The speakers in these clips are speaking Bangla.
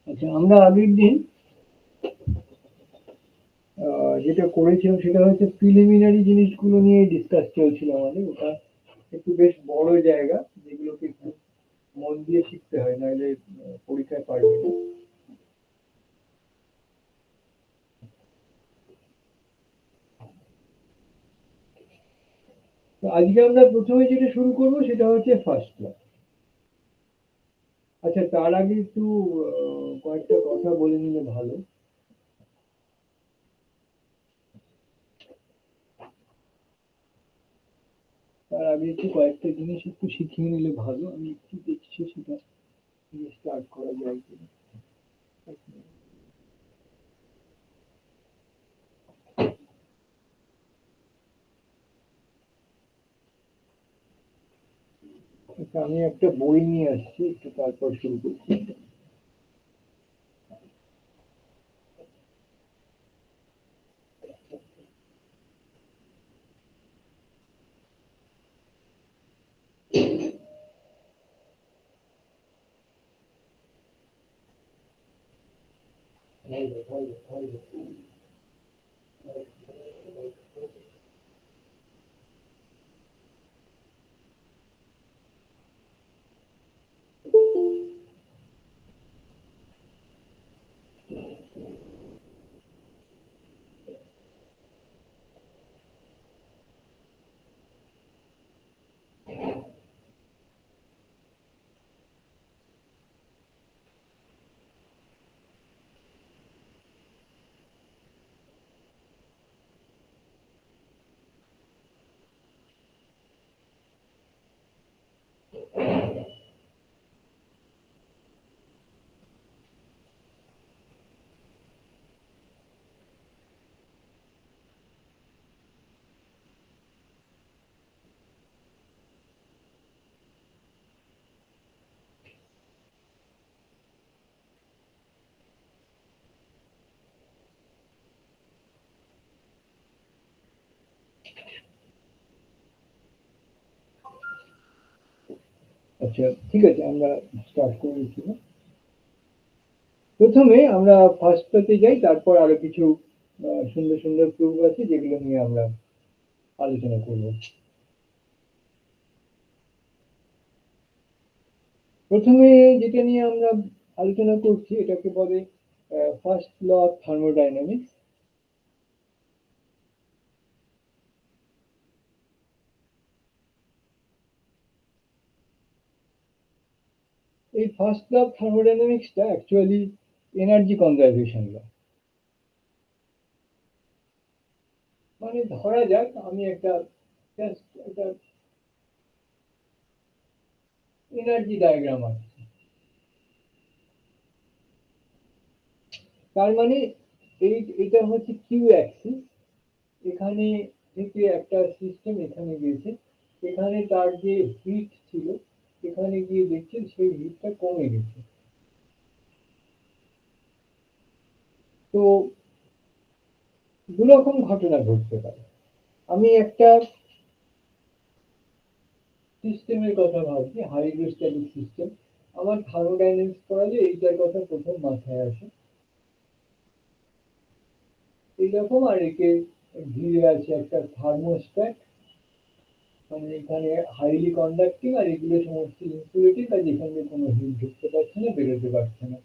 আচ্ছা, আমরা আগের দিন যেটা করেছিলাম সেটা হচ্ছে প্রিলিমিনারি জিনিসগুলো নিয়ে ডিসকাস চলছিল আমাদের। ওটা একটু বেশ বড় জায়গা, যেগুলোকে একটু মন দিয়ে শিখতে হয়, নাহলে পরীক্ষায় পারবে না। তো আজকে আমরা প্রথমে যেটা শুরু করব সেটা হচ্ছে ফার্স্ট ক্লাস। আচ্ছা, তার আগে একটু কয়েকটা কথা বলে নিলে ভালো। তার আগে একটু কয়েকটা জিনিস একটু শিখিয়ে নিলে ভালো। আমি একটু দেখছি সেটা স্টার্ট করা যায় কিনা। আচ্ছা, আমি একটা বই নিয়ে আসছি, একটু তারপর শুরু করছি। আচ্ছা, ঠিক আছে, আমরা স্টার্ট করে দিচ্ছি না? প্রথমে আমরা ফার্স্টটাতে যাই, তারপর আরো কিছু সুন্দর সুন্দর প্রুফ আছে যেগুলো নিয়ে আমরা আলোচনা করব। প্রথমে যেটা নিয়ে আমরা আলোচনা করছি এটাকে বলে ফার্স্ট ল অফ থার্মোডাইনামিক্স। এই ফার্স্ট ল অফ থার্মোডাইনামিক্সটা অ্যাকচুয়ালি এনার্জি কনজারভেশন ল। মানে ধরা যাক আমি একটা জাস্ট একটা এনার্জি ডায়াগ্রাম আঁকছি। তার মানে এটা হচ্ছে কিউ অ্যাক্সিস। এখানে থেকে একটা সিস্টেম এখানে গিয়েছে, এখানে তার যে হিট ছিল, এখানে গিয়ে দেখছেন সেই হিটটা কমে গেছে। তো দুরকম ঘটনা ঘটতে পারে। আমি একটা সিস্টেমের কথা ভাবছি, হাইড্রোস্ট্যাটিক সিস্টেম। আমার থার্মোডাইনামিক্স পড়ালে এইটার কথা প্রথম মাথায় আসে। এইরকম, আর একে ঘিরে আছে একটা থার্মোস্ট্যাট, মানে এখানে হাইলি কন্ডাক্টিং, আর এগুলো সমস্ত ইনসুলেটিং, আর যেখানে কোনো হিট ঢুকতে পারছে না, বেরোতে পারছে না।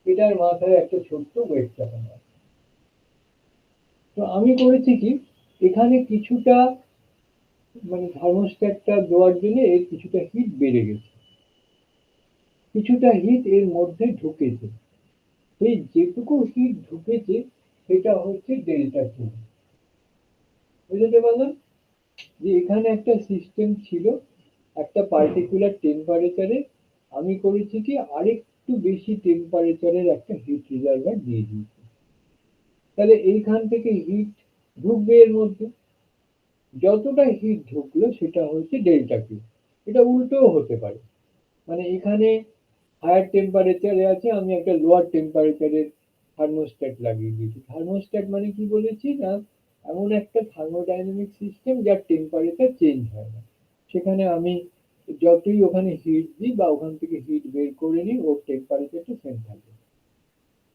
এটার মাথায় একটা ছোট্ট ওয়েট চাপানো আছে। তো আমি করেছি কি, এখানে কিছুটা মানে থার্মোস্ট্যাটটা দেওয়ার জন্য এর কিছুটা হিট বেড়ে গেছে, কিছুটা হিট এর মধ্যে ঢুকেছে। সেই যেটুকু হিট ঢুকেছে সেটা হচ্ছে ডেল্টা কিউ। বুঝতে পারলাম যে এখানে একটা সিস্টেম ছিল, একটা পার্টিকুলার টেম্পারেচারে আমি করেছি কি আরেকটু বেশি টেম্পারেচারের একটা হিট রিজার্ভার দিয়ে দিয়েছি। তাহলে এইখান থেকে হিট ঢুকবে এর মধ্যে, যতটা হিট ঢুকলো সেটা হচ্ছে ডেল্টা কিউ। এটা উল্টোও হতে পারে, মানে এখানে হায়ার টেম্পারেচারে আছে, আমি একটা লোয়ার টেম্পারেচারের থার্মোস্ট্যাট লাগিয়ে দিয়েছি। থার্মোস্ট্যাট মানে কি বলেছি না, এমন একটা থার্মোডাইনামিক সিস্টেম যার টেম্পারেচার চেঞ্জ হয় না। সেখানে আমি যতই ওখানে হিট দিই বা ওখান থেকে হিট বের করে নিই, ওর টেম্পারেচারটা সেম থাকে।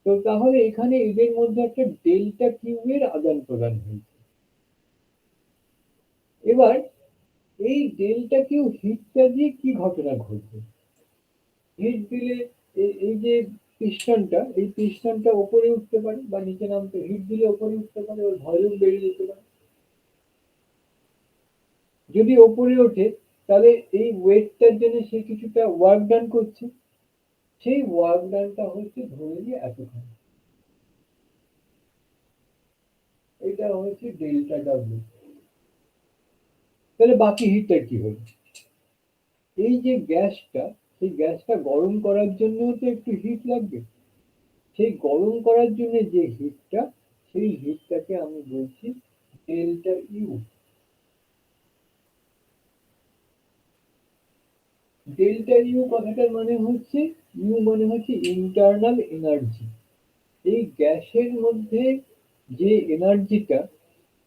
তো তাহলে এখানে এদের মধ্যে একটা ডেল্টা কিউ এর আদান প্রদান হয়েছে। এবার এই ডেল্টা কিউ হিটটা দিয়ে কি ঘটনা ঘটবে? হিট দিলে এই যে পিস্টনটা, এই পিস্টনটা ওপরে উঠতে পারে বা নিচে নামতে, হিট দিলে ওপরে উঠতে পারে, ওর ভলিউম বেড়ে যেতে পারে। যদি ওপরে ওঠে তাহলে এই ওয়েটটার জন্য সে কিছুটা ওয়ার্ক ডান করছে, সেই ওয়ার্ক ডানটা হচ্ছে ধরে নিয়ে এতখানি, এটা হচ্ছে ডেল্টা ডাব্লিউ। তাহলে বাকি হিটটা কি হলো? এই যে গ্যাসটা, সেই গ্যাসটা গরম করার জন্য তো একটু হিট লাগবে। সেই গরম করার জন্য যে হিটটা, সেই হিটটাকে আমি বলছি ডেল্টা ইউ। ডেল্টা ইউ কথাটার মানে হচ্ছে, ইউ মানে হচ্ছে ইন্টারনাল এনার্জি। এই গ্যাসের মধ্যে যে এনার্জিটা,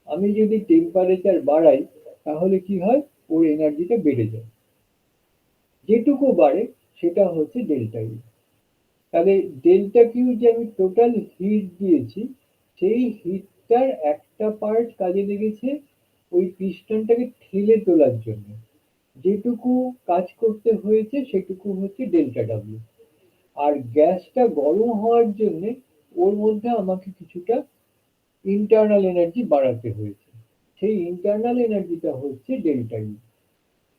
আমি যদি টেম্পারেচার বাড়াই তাহলে কি হয়, ওর এনার্জিটা বেড়ে যায়। যেটুকু বাড়ে সেটা হচ্ছে ডেল্টা ইউ। তাহলে ডেল্টা কিউ যে আমি টোটাল হিট দিয়েছি, সেই হিটটার একটা পার্ট কাজে লেগেছে ওই পিস্টনটাকে ঠেলে তোলার জন্য। যেটুকু কাজ করতে হয়েছে সেটুকু হচ্ছে ডেল্টা ডাব্লিউ। আর গ্যাসটা গরম হওয়ার জন্য ওর মধ্যে আমাকে কিছুটা ইন্টারনাল এনার্জি বাড়াতে হয়েছে, সেই ইন্টারনাল এনার্জিটা হচ্ছে ডেল্টা ইউ।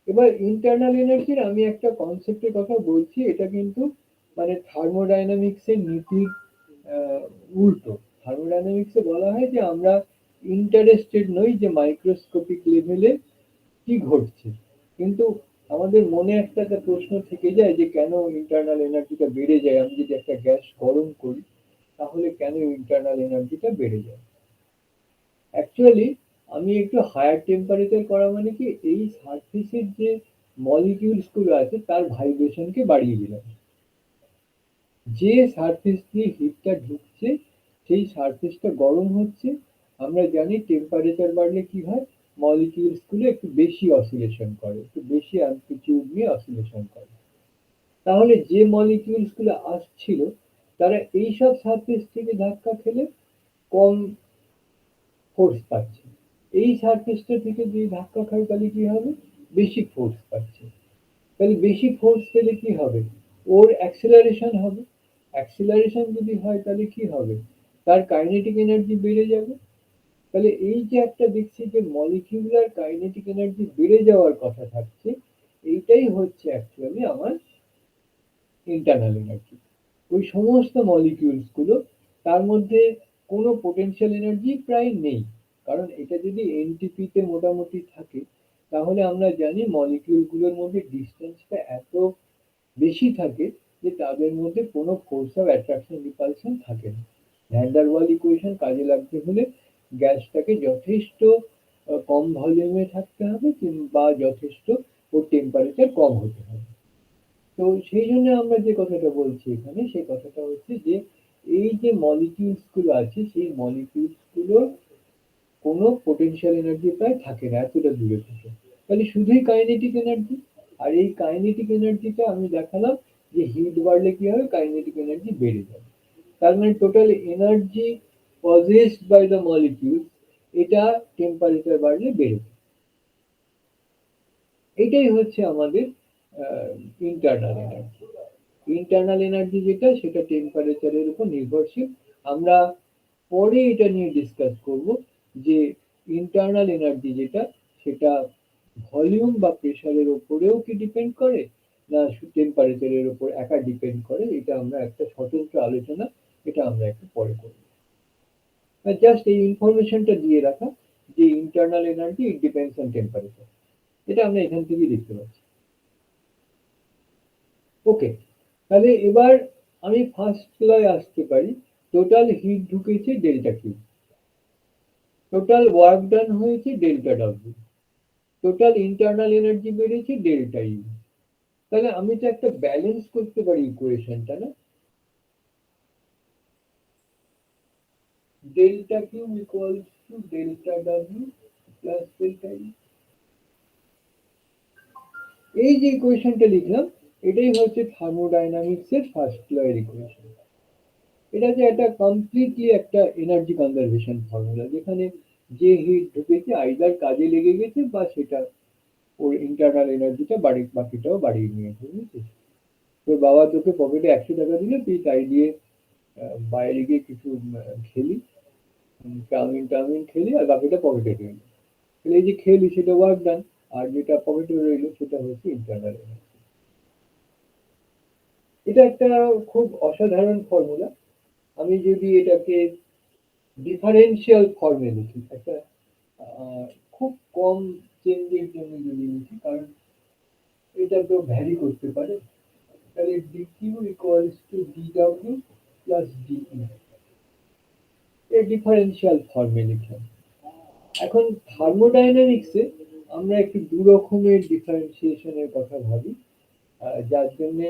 এবার ইন্টারনাল এনার্জির আমি একটা কনসেপ্টের কথা বলছি, এটা কিন্তু মানে থার্মোডাইনামিক্স এর নীতির উল্টো। থার্মোডাইনামিক্সে বলা হয় যে আমরা ইন্টারেস্টেড নই যে মাইক্রোস্কোপিক লেভেলে কি ঘটছে, কিন্তু আমাদের মনে একটা প্রশ্ন থেকে যায় যে কেন ইন্টারনাল এনার্জিটা বেড়ে যায়। আমি যদি একটা গ্যাস গরম করি তাহলে কেন ইন্টারনাল এনার্জিটা বেড়ে যায়? অ্যাকচুয়ালি আমি একটু হায়ার টেম্পারেচার করা মানে কি, এই সারফেসের যে মলিকিউলস গুলো আছে তার ভাইব্রেশনকে বাড়িয়ে দিলাম। যে সারফেস দিয়ে হিটটা ঢুকছে সেই সারফেসটা গরম হচ্ছে। আমরা জানি টেম্পারেচার বাড়লে কি হয়, মলিকিউলস গুলো একটু বেশি অসিলেশন করে, একটু বেশি অ্যামপ্লিটিউড নিয়ে অসিলেশন করে। তাহলে যে মলিকিউলস গুলো আসছিল তারা এইসব সারফেস থেকে ধাক্কা খেলে কম ফোর্স পাচ্ছে। এই সারফেসটা থেকে যদি ধাক্কা খায় তাহলে কি হবে, বেশি ফোর্স পাচ্ছে। তাহলে বেশি ফোর্স পেলে কি হবে, ওর অ্যাক্সেলারেশন হবে। অ্যাক্সেলারেশন যদি হয় তাহলে কি হবে, তার কাইনেটিক এনার্জি বেড়ে যাবে। তাহলে এই যে একটা দেখছি যে মলিকিউলার কাইনেটিক এনার্জি বেড়ে যাওয়ার কথা থাকছে, এইটাই হচ্ছে অ্যাকচুয়ালি আমার ইন্টারনাল এনার্জি। ওই সমস্ত মলিকিউলস গুলো, তার মধ্যে কোনো পোটেনশিয়াল এনার্জি প্রায় নেই। কারণ এটা যদি এনটিপি তে মোটামুটি থাকে তাহলে আমরা জানি মলিকিউল গুলোর মধ্যে ডিস্টেন্সটা এত বেশি থাকে যে তাদের মধ্যে কোনো ফোর্স অফ অ্যাট্রাকশন রিপালশন থাকে না। ভ্যান ডার ওয়াল ইকুয়েশন কাজে লাগতে হলে গ্যাসটাকে যথেষ্ট কম ভলিউমে থাকতে হবে, কিংবা যথেষ্ট ওর টেম্পারেচার কম হতে হবে। তো সেই জন্য আমরা যে কথাটা বলছি এখানে, সেই কথাটা হচ্ছে যে এই যে মলিকিউলস গুলো আছে সেই মলিকিউলস গুলোর কোনো পোটেনশিয়াল এনার্জি প্রায় থাকে না এতটা দূরে থেকে। তাহলে শুধুই কাইনেটিক এনার্জি। আর এই কাইনেটিক এনার্জিটা আমি দেখালাম যে হিট বাড়লে কি হবে, কাইনেটিক এনার্জি বেড়ে যাবে। তার মানে total energy possessed by the molecules, এটা টেম্পারেচার বাড়লে বেড়ে যায়। এটাই হচ্ছে আমাদের ইন্টারনাল এনার্জি। ইন্টারনাল এনার্জি যেটা সেটা টেম্পারেচারের উপর নির্ভরশীল। আমরা পরে এটা নিয়ে ডিসকাস করব যে ইন্টারনাল এনার্জি যেটা সেটা ভলিউম বা প্রেসারের উপরেও কি ডিপেন্ড করে না টেম্পারেচারের উপর একা ডিপেন্ড করে, এটা আমরা একটা স্বতন্ত্র আলোচনা, এটা আমরা একটু পরে করব। জাস্ট এই ইনফরমেশনটা দিয়ে রাখা যে internal energy it depends on temperature, এটা আমরা এখান থেকেই দেখতে পাচ্ছি। ওকে, তাহলে এবার আমি ফার্স্ট লয় আসতে পারি। টোটাল হিট ঢুকেছে delta Q, total work done হয়েছে delta W, total internal energy বেড়েছে ডেল্টা ইউ। তাহলে আমি তো একটা ব্যালেন্স করতে পারি ইকুয়েশনটা, না? Delta Q equals to delta W plus delta U. এই যে ইকুয়েশনটা লিখলাম এটাই হচ্ছে থার্মোডাইনামিক্স এর ফার্স্ট ল এর ইকুয়েশন। এটা যে একটা কমপ্লিটলি একটা এনার্জি কনজারভেশন ফর্মুলা, যেখানে যে হিট ঢুকেছে আইদার কাজে লেগে গেছে বা সেটা ওর ইন্টারনাল এনার্জিটা বাকিটাও বাড়িয়ে নিয়েছে, বুঝেছিস? তোর বাবা তোকে পকেটে 100 টাকা দিলে তুই তাই দিয়ে বাইরে গিয়ে কিছু খেলি, চাউমিন টাউমিন খেলি আর বাকিটা পকেটে রইল। তাহলে এই যে খেলি সেটা ওয়ার্ক ডান, আর যেটা পকেটে রইলো সেটা হচ্ছে ইন্টারনাল এনার্জি। এটা একটা খুব অসাধারণ ফর্মুলা। আমি যদি এটাকে ডিফারেন্সিয়াল ফর্মে লিখি, একটা খুব কম চেঞ্জের জন্য যদি লিখি, কারণ এটা তো ভ্যারি করতে পারে, তাহলে ডিকিউ ইকুয়ালস টু ডিডব্লিউ প্লাস ডিই, এই ডিফারেন্সিয়াল ফর্মে লিখলাম। এখন থার্মোডাইনামিক্সে আমরা একটু দু রকমের ডিফারেন্সিয়েশনের কথা ভাবি, যার জন্য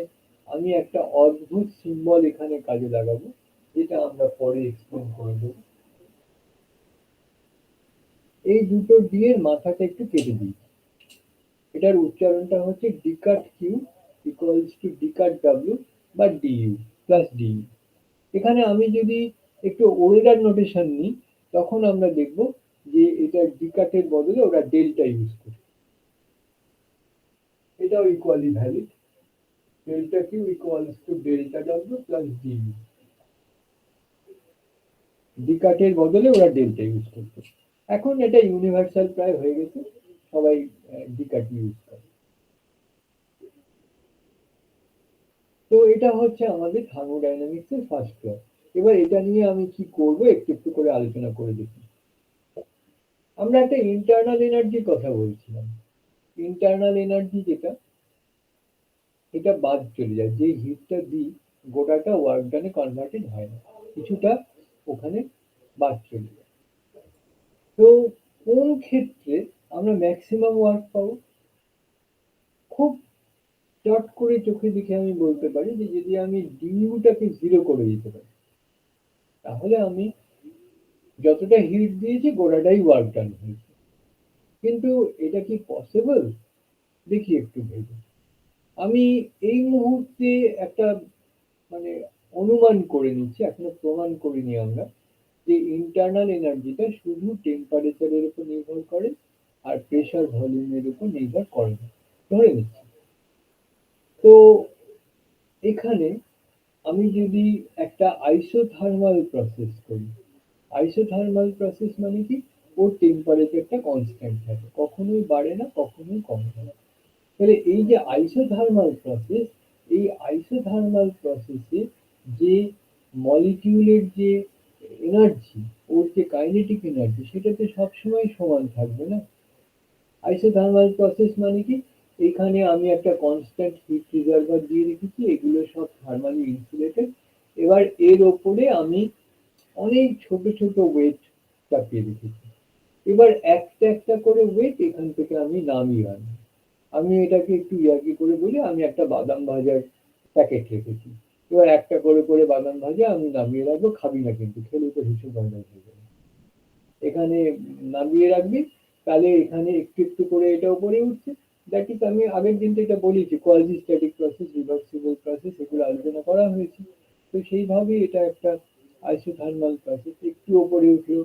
আমি একটা অদ্ভুত সিম্বল এখানে কাজে লাগাবো, যেটা আমরা পরে এক্সপ্লেন করে দেবো। এই দুটো ডি এর মাথাটা একটু কেটে দিই। এটার উচ্চারণটা হচ্ছে d cut Q equals to d cut W বা ডিইউ প্লাস ডিইউ। এখানে আমি যদি একটু ওল্ডার নোটেশন নিই তখন আমরা দেখব যে এটা ডিকাটের বদলে ওরা ডেল্টা ইউজ করে, এটাও equally valid. Delta Q equals to delta W plus DU, ডিকাটের বদলে ওরা ডেল্টা ইউজ করতো। এখন এটা ইউনিভার্সাল প্রায় হয়ে গেছে, সবাই ডিকাট ইউজ করে। তো এটা হচ্ছে আমাদের থার্মোডাইনামিক্স এর ফার্স্ট ল। এবার এটা নিয়ে আমি কি করব একটু একটু করে আলোচনা করে দেখি। আমরা একটা ইন্টারনাল এনার্জির কথা বলছিলাম। ইন্টারনাল এনার্জি যেটা, এটা বাদ চলে যায়, যে হিটটা দিই গোটাটা ওয়ার্ক ডানে কনভার্টেড হয় না, কিছুটা ওখানে বাদ চলে যায়। তো কোন ক্ষেত্রে আমরা ম্যাক্সিমাম ওয়ার্ক পাবো? খুব চট করে চোখে দেখে আমি বলতে পারি যে যদি আমি ডিইউটাকে 0 করে দিতে পারি, তাহলে আমি যতটা হিট দিয়েছি গোটাটাই ওয়ার্ক ডান হয়েছে। কিন্তু এটা কি পসিবল? দেখি একটু ভেবে। আমি এই মুহূর্তে একটা মানে অনুমান করে নিচ্ছি, এখনো প্রমাণ করিনি আমরা, যে ইন্টারনাল এনার্জিটা শুধু টেম্পারেচারের উপর নির্ভর করে আর প্রেসার ভলিউমের উপর নির্ভর করে না, ধরে নিচ্ছি। তো এখানে আমি যদি একটা আইসোথার্মাল প্রসেস করি, আইসোথার্মাল প্রসেস মানে কি, ওর টেম্পারেচারটা কনস্ট্যান্ট থাকে, কখনোই বাড়ে না কখনোই কমে না। তাহলে এই যে আইসোথার্মাল প্রসেস, এই আইসোথার্মাল প্রসেসে যে মলিকিউলের যে এনার্জি, ওর যে কাইনেটিক এনার্জি, সেটা তো সবসময় সমান থাকবে না। আইসোথার্মাল প্রসেস মানে কি, এখানে আমি একটা কনস্ট্যান্ট হিট রিজার্ভার দিয়ে রেখেছি, এগুলো সব থার্মালি ইনসুলেটেড। এবার এর ওপরে আমি অনেক ছোট ছোট ওয়েট চাপিয়ে রেখেছি। এবার একটা একটা করে ওয়েট এখান থেকে আমি নামিয়ে আনি। আমি এটাকে একটু ইয়ার্কি করে বলি আমি একটা বাদাম ভাজার প্যাকেট রেখেছি। এবার একটা করে করে বাদাম ভাজা আমি নামিয়ে রাখবো, খাবি না কিন্তু, খেলে তো ভীষণ গন্ডগোল হয়ে যাবে। এখানে নামিয়ে রাখবি, তাহলে এখানে একটু একটু করে এটা উপরে উঠছে। দ্যাট ইজ, আমি আগের দিন তো এটা বলেছি, কোয়াজিস্ট্যাটিক প্রসেস, রিভার্সিবল প্রসেস, এগুলো আলোচনা করা হয়েছে। তো সেইভাবে এটা একটা আইসোথার্মাল প্রসেস একটু ওপরে উঠলো,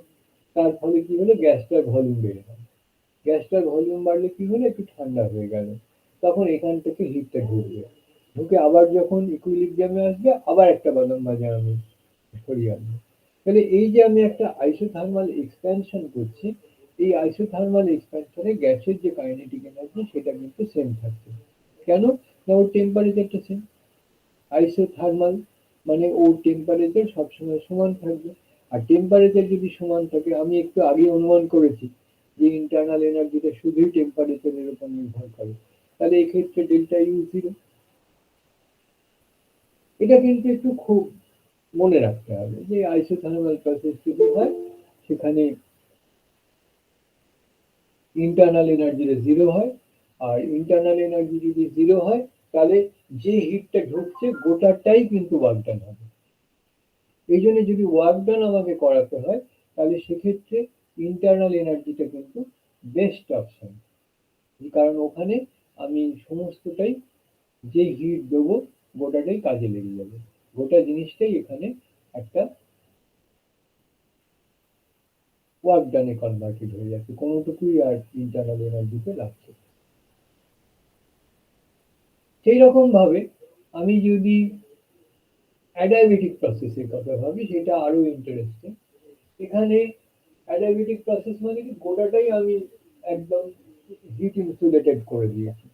তার ফলে কি হলো, গ্যাসটার ভলিউম বেড়ে গেল। গ্যাসটার ভলিউম বাড়লে কি হলো, একটু ঠান্ডা হয়ে গেল, তখন এখান থেকে হিটটা ঢুকবে, ঢুকে আবার যখন ইকুইলিব্রিয়ামে আসবে আবার একটা বাদাম ভাজা আমি সরিয়ে আনবো। তাহলে এই যে আমি একটা আইসোথার্মাল এক্সপ্যানশন করছি, এই আইসোথার্মাল এক্সপ্যানশনে গ্যাসের যে কাইনেটিক এনার্জি সেটা কিন্তু সেম থাকছে। কেন? না, ওর টেম্পারেচারটা সেম। আইসোথার্মাল মানে ওর টেম্পারেচার সবসময় সমান থাকবে। আর টেম্পারেচার যদি সমান থাকে, আমি একটু আগে অনুমান করেছি যে ইন্টারনাল এনার্জিটা শুধুই টেম্পারেচারের উপর নির্ভর করে, তাহলে এক্ষেত্রে ডেল্টা ইউ জিরো। এটা কিন্তু একটু খুব মনে রাখতে হবে যে আইসোথার্মাল প্রসেস যদি হয়, সেখানে ইন্টারনাল এনার্জি জিরো হয়। আর ইন্টারনাল এনার্জি যদি জিরো হয়, তাহলে যে হিটটা ঢুকছে গোটাটাই কিন্তু ওয়ার্ক ডান হবে। এই জন্য যদি ওয়ার্ক ডান আমাকে করাতে হয়, তাহলে সেক্ষেত্রে ইন্টারনাল এনার্জিটা কিন্তু বেস্ট অপশন। কারণ ওখানে আমি সমস্তটাই, যে হিট দেবো গোটাটাই কাজে লেগে যাবে, গোটা জিনিসটাই এখানে একটা ওয়ার্ক ডানে কনভার্টেড হয়ে যাচ্ছে, কোনোটুকুই আর ইন্টারনাল এনার্জিতে লাগছে। সেই রকম ভাবে আমি যদি অ্যাডায়াবেটিক প্রসেসের কথা ভাবি, সেটা আরো ইন্টারেস্টিং। এখানে অ্যাডায়াবেটিক প্রসেস মানে কি, গোটাটাই আমি একদম হিট ইনসুলেটেড করে দিয়েছি।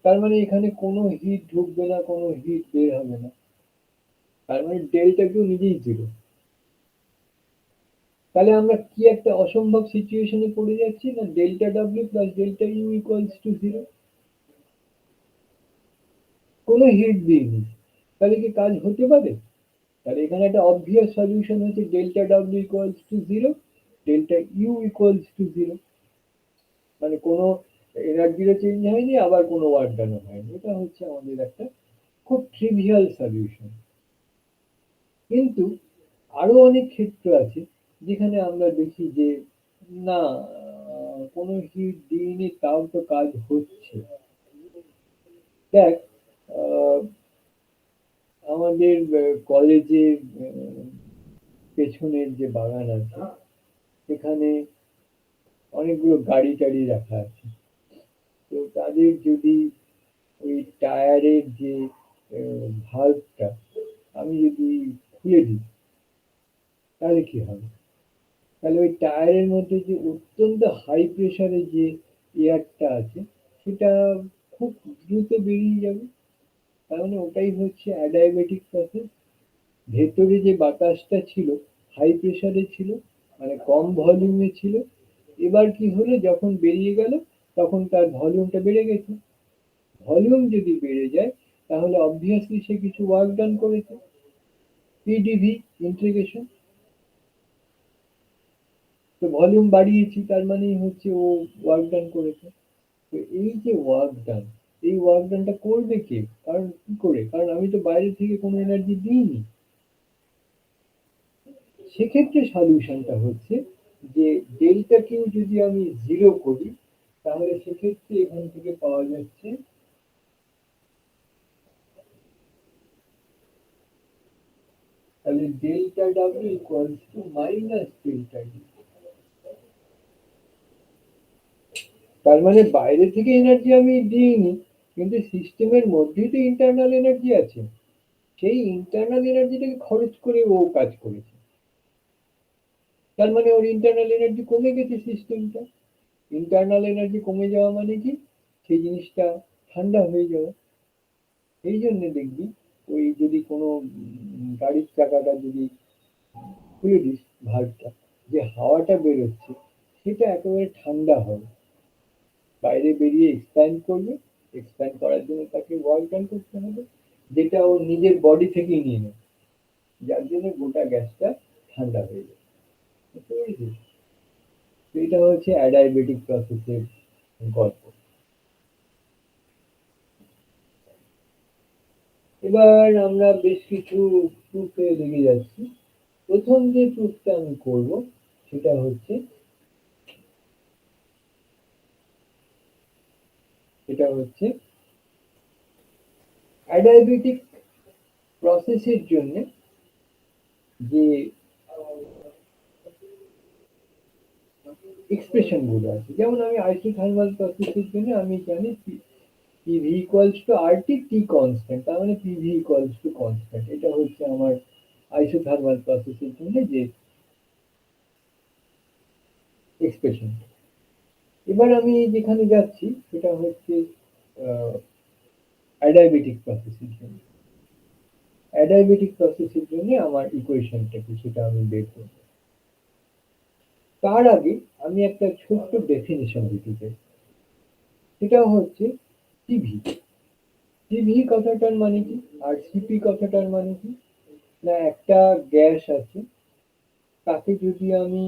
তার মানে এখানে কোনো হিট ঢুকবে না, কোনো হিট বের হবে না। তার মানে ডেল্টা কিউ নিজেই জিরো। তাহলে আমরা কি একটা অসম্ভব সিচুয়েশনে পড়ে যাচ্ছি না, delta W plus delta you equals to zero. কোনো হিট দিইনি, তাহলে কি কাজ হতে পারে? তাহলে এখানে একটা অবভিয়াস সলিউশন হচ্ছে delta W equals to zero, delta U equals to zero. মানে কোনো এনার্জিরও চেঞ্জ হয়নি, আবার কোনো ওয়ার্ক ডানও হয়নি। এটা হচ্ছে আমাদের একটা খুব ট্রিভিয়াল সলিউশন। কিন্তু আরো অনেক ক্ষেত্র আছে যেখানে আমরা দেখি যে না, কোনো হিট দিইনি তাও তো কাজ হচ্ছে। দেখ, আহ, আমাদের কলেজের পেছনের যে বাগান আছে, সেখানে অনেকগুলো গাড়ি টাড়ি রাখা আছে। তো তাদের যদি ওই টায়ারের যে ভাল্বটা আমি যদি খুলে দিই, তাহলে কি হবে? তাহলে ওই টায়ারের মধ্যে যে অত্যন্ত হাই প্রেসারের যে এয়ারটা আছে, সেটা খুব দ্রুত বেরিয়ে যাবে। তার মানে ওটাই হচ্ছে অ্যাডায়াবেটিক প্রসেস। ভেতরে যে বাতাসটা ছিল হাই প্রেসারে ছিল, মানে কম ভলিউমে ছিল, এবার কি হলো, যখন বেরিয়ে গেল তখন তার ভলিউমটা বেড়ে গেছে। ভলিউম যদি বেড়ে যায়, তাহলে অবভিয়াসলি সে কিছু ওয়ার্ক ডান করেছে, পিডিভি ইন্টিগ্রেশন। তো ভলিউম বাড়িয়েছি, তার মানেই হচ্ছে ও ওয়ার্ক ডান করেছে। তো এই যে ওয়ার্ক ডান, এই ওয়ার্ক ডানটা করবে কে? কারণ কি করে? কারণ আমি তো বাইরে থেকে কোনো এনার্জি দিইনি। সেক্ষেত্রে সলিউশনটা হচ্ছে যে ডেল্টা কিউ যদি আমি জিরো করি, তাহলে সেক্ষেত্রে এখান থেকে পাওয়া যাচ্ছে তাহলে delta W equals to minus delta D. তার মানে বাইরে থেকে এনার্জি আমি দিইনি, কিন্তু সিস্টেমের মধ্যেই তো ইন্টারনাল এনার্জি আছে, সেই ইন্টারনাল এনার্জিটাকে খরচ করে ও কাজ করেছে। তার মানে ওর ইন্টারনাল এনার্জি কমে গেছে সিস্টেমটা। ইন্টারনাল এনার্জি কমে যাওয়া মানে কি, সেই জিনিসটা ঠান্ডা হয়ে যাওয়া। এই জন্য দেখবি, ওই যদি কোনো গাড়ির চাকাটা যদি খুলে দিস ভাল্বটা, যে হাওয়াটা বেরোচ্ছে সেটা একেবারে ঠান্ডা হবে, বাইরে বেরিয়ে এক্সপ্যান্ড করবে। এক্সপ্যান্ড করার জন্য তাকে ওয়ার্ক ডান করতে হবে, যেটা ও নিজের বডি থেকেই নিয়ে নেবে, যার জন্য গোটা গ্যাসটা ঠান্ডা হয়ে যাবে। বুঝতে পেরেছিস? তো এটা হচ্ছে অ্যাডায়াবেটিক প্রসেসের গল্প। এবার আমরা বেশ কিছু প্রুফে লেগে যাচ্ছি। প্রথম যে প্রুফটা আমি করব, সেটা হচ্ছে অ্যাডায়াবেটিক প্রসেসের জন্য যে এক্সপ্রেশন গুলো আছে, যেমন আমি আইসোথার্মাল প্রসেসের জন্য আমি জানি PV equals to RT T constant, তার মানে পিভি ইকুয়ালস টু কনস্ট্যান্ট, এটা হচ্ছে আমার আইসোথার্মাল প্রসেসের জন্য যে এক্সপ্রেশন। এবার আমি যেখানে যাচ্ছি সেটা হচ্ছে অ্যাডিয়াবেটিক প্রসেসের জন্য। অ্যাডিয়াবেটিক প্রসেসের জন্য আমার ইকুয়েশনটা কি সেটা আমি বের করব। তার আগে আমি একটা ছোট্ট ডেফিনিশন দিতে চাই, সেটা হচ্ছে সিভি। সিভি কথাটার মানে কি আর সিপি কথাটার মানে কি? না, একটা গ্যাস আছে, তাকে যদি আমি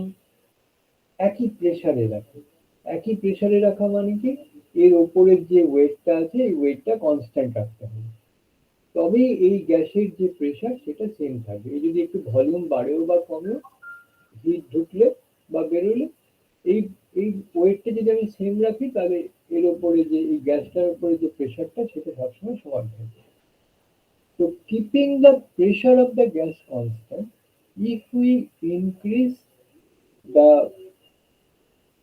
একই প্রেসারে রাখি, একই প্রেসারে রাখা মানে কি এর ওপরের যে ওয়েটটা আছে এই ওয়েটটা কনস্ট্যান্ট রাখতে হবে, তবেই এই গ্যাসের যে প্রেসার সেটা সেম থাকবে। এই যদি একটু ভলিউম বাড়েও বা কমেও, হিট ঢুকলে বা বেরোলে, এই এই ওয়েটটা যদি আমি সেম রাখি তাহলে এর ওপরে যে এই গ্যাসটার উপরে যে প্রেসারটা সেটা সবসময় সমান থাকবে। তো keeping the pressure of the gas constant, if we increase the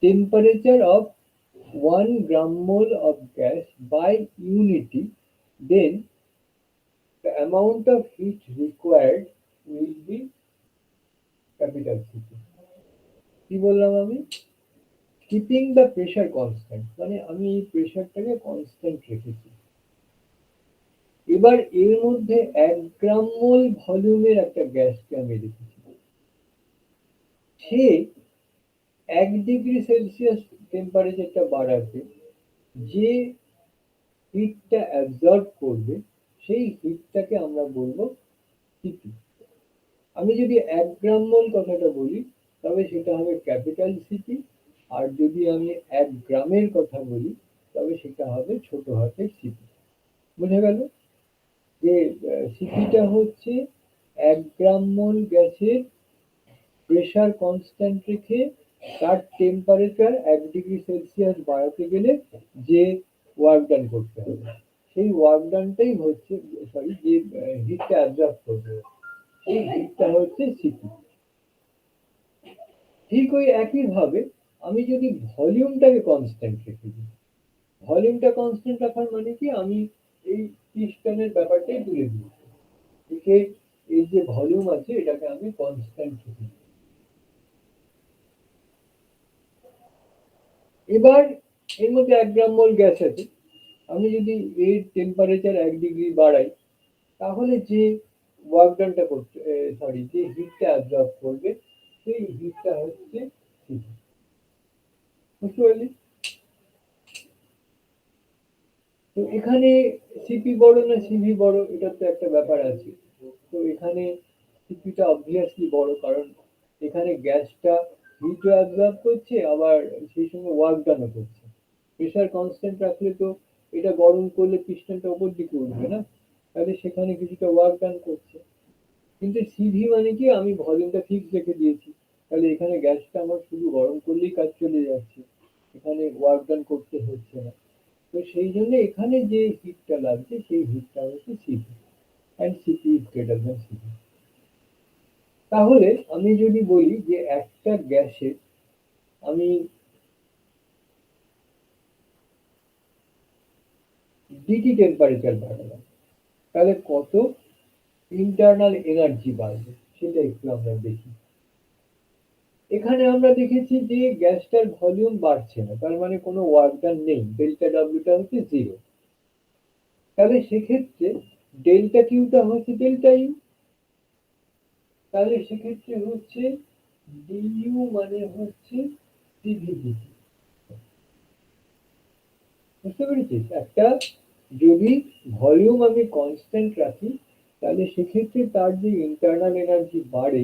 temperature of 1 gram mole of gas by unity, then the amount of heat required will be capital CP. কি বললাম আমি? কিপিং দ্য প্রেসার কনস্ট্যান্ট মানে আমি এই প্রেসারটাকে কনস্ট্যান্ট রেখেছি। এবার এর মধ্যে 1 গ্রাম মোল ভলিউমের একটা গ্যাসকে আমি রেখেছি, সে 1 ডিগ্রি সেলসিয়াস টেম্পারেচারটা বাড়াতে যে হিটটা অ্যাবজর্ব করবে সেই হিটটাকে আমরা বলবো সিপি। আমি যদি 1 গ্রাম মোল কথাটা বলি তবে সেটা হবে ক্যাপিটাল সিপি, আর যদি আমি 1 গ্রামের কথা বলি তবে সেটা হবে ছোট হাতের সিপি। বোঝা গেল যে সিপিটা হচ্ছে 1 গ্রাম মোল গ্যাসের প্রেসার কনস্ট্যান্ট রেখে তার টেম্পারেচার 1 ডিগ্রি সেলসিয়াস বাড়াতে গেলে যে ওয়ার্ক ডান করতে হবে, সেই ওয়ার্ক ডানটাই হচ্ছে, সরি, যে হিটটা অ্যাবজর্ব করবে সেই হিটটা হচ্ছে সিপি। ঠিক ওই একই ভাবে আমি যদি ভলিউমটাকে কনস্ট্যান্ট রেখে দিই, ভলিউমটা কনস্ট্যান্ট রাখার মানে কি আমি এই পিস্টনের ব্যাপারটাই তুলে দিই, একে এই যে ভলিউম আছে এটাকে আমি কনস্ট্যান্ট রেখে দিই। এবার এর মধ্যে 1 গ্রাম মোল গ্যাস আছে, আমি যদি এর টেম্পারেচার 1 ডিগ্রি বাড়াই তাহলে যে ওয়ার্ক ডানটা করতে, সরি, যে হিটটা অ্যাবজর্ব করবে সেই হিটটা হচ্ছে সিপি। বুঝতে পারলি? তো এখানে সিপি বড় না সিভি বড় এটা তো একটা ব্যাপার আছে। তো এখানে সিপিটা অবভিয়াসলি বড়, কারণ এখানে গ্যাসটা হিটও অ্যাবজর্ব করছে আবার সেই সঙ্গে ওয়ার্ক ডানও করছে। প্রেসার কনস্ট্যান্ট রাখলে তো এটা গরম করলে পিস্টনটা উপর দিকে উঠবে না, তাহলে সেখানে কিছুটা ওয়ার্ক ডান করছে। কিন্তু সিভি মানে কি আমি ভলিউমটা ফিক্স রেখে দিয়েছি, তাহলে এখানে গ্যাসটা আমার শুধু গরম করলেই কাজ চলে যাচ্ছে, এখানে ওয়ার্ক ডান করতে হচ্ছে না। তো সেই জন্য এখানে যে হিটটা লাগছে সেই হিটটা হচ্ছে CP, and CP is greater than CV. তাহলে আমি যদি বলি যে একটা গ্যাসে আমি ডিটি টেম্পারেচার বাড়ালাম তাহলে কত ইন্টারনাল এনার্জি বাড়বে সেটা একটু আমরা দেখি। এখানে আমরা দেখেছি যে গ্যাসটার ভলিউম বাড়ছে না, তার মানে কোনো ওয়ার্ক ডান নেই, ডেল্টা ডব্লিউটা হচ্ছে জিরো। তাহলে সেক্ষেত্রে ডেল্টা কিউটা হচ্ছে ডেল্টা ইউ, তাহলে সেক্ষেত্রে হচ্ছে ডিইউ মানে হচ্ছে সিভিডিটি। বুঝতে পেরেছিস? একটা যদি ভলিউম আমি কনস্ট্যান্ট রাখি তাহলে সেক্ষেত্রে তার যে ইন্টারনাল এনার্জি বাড়ে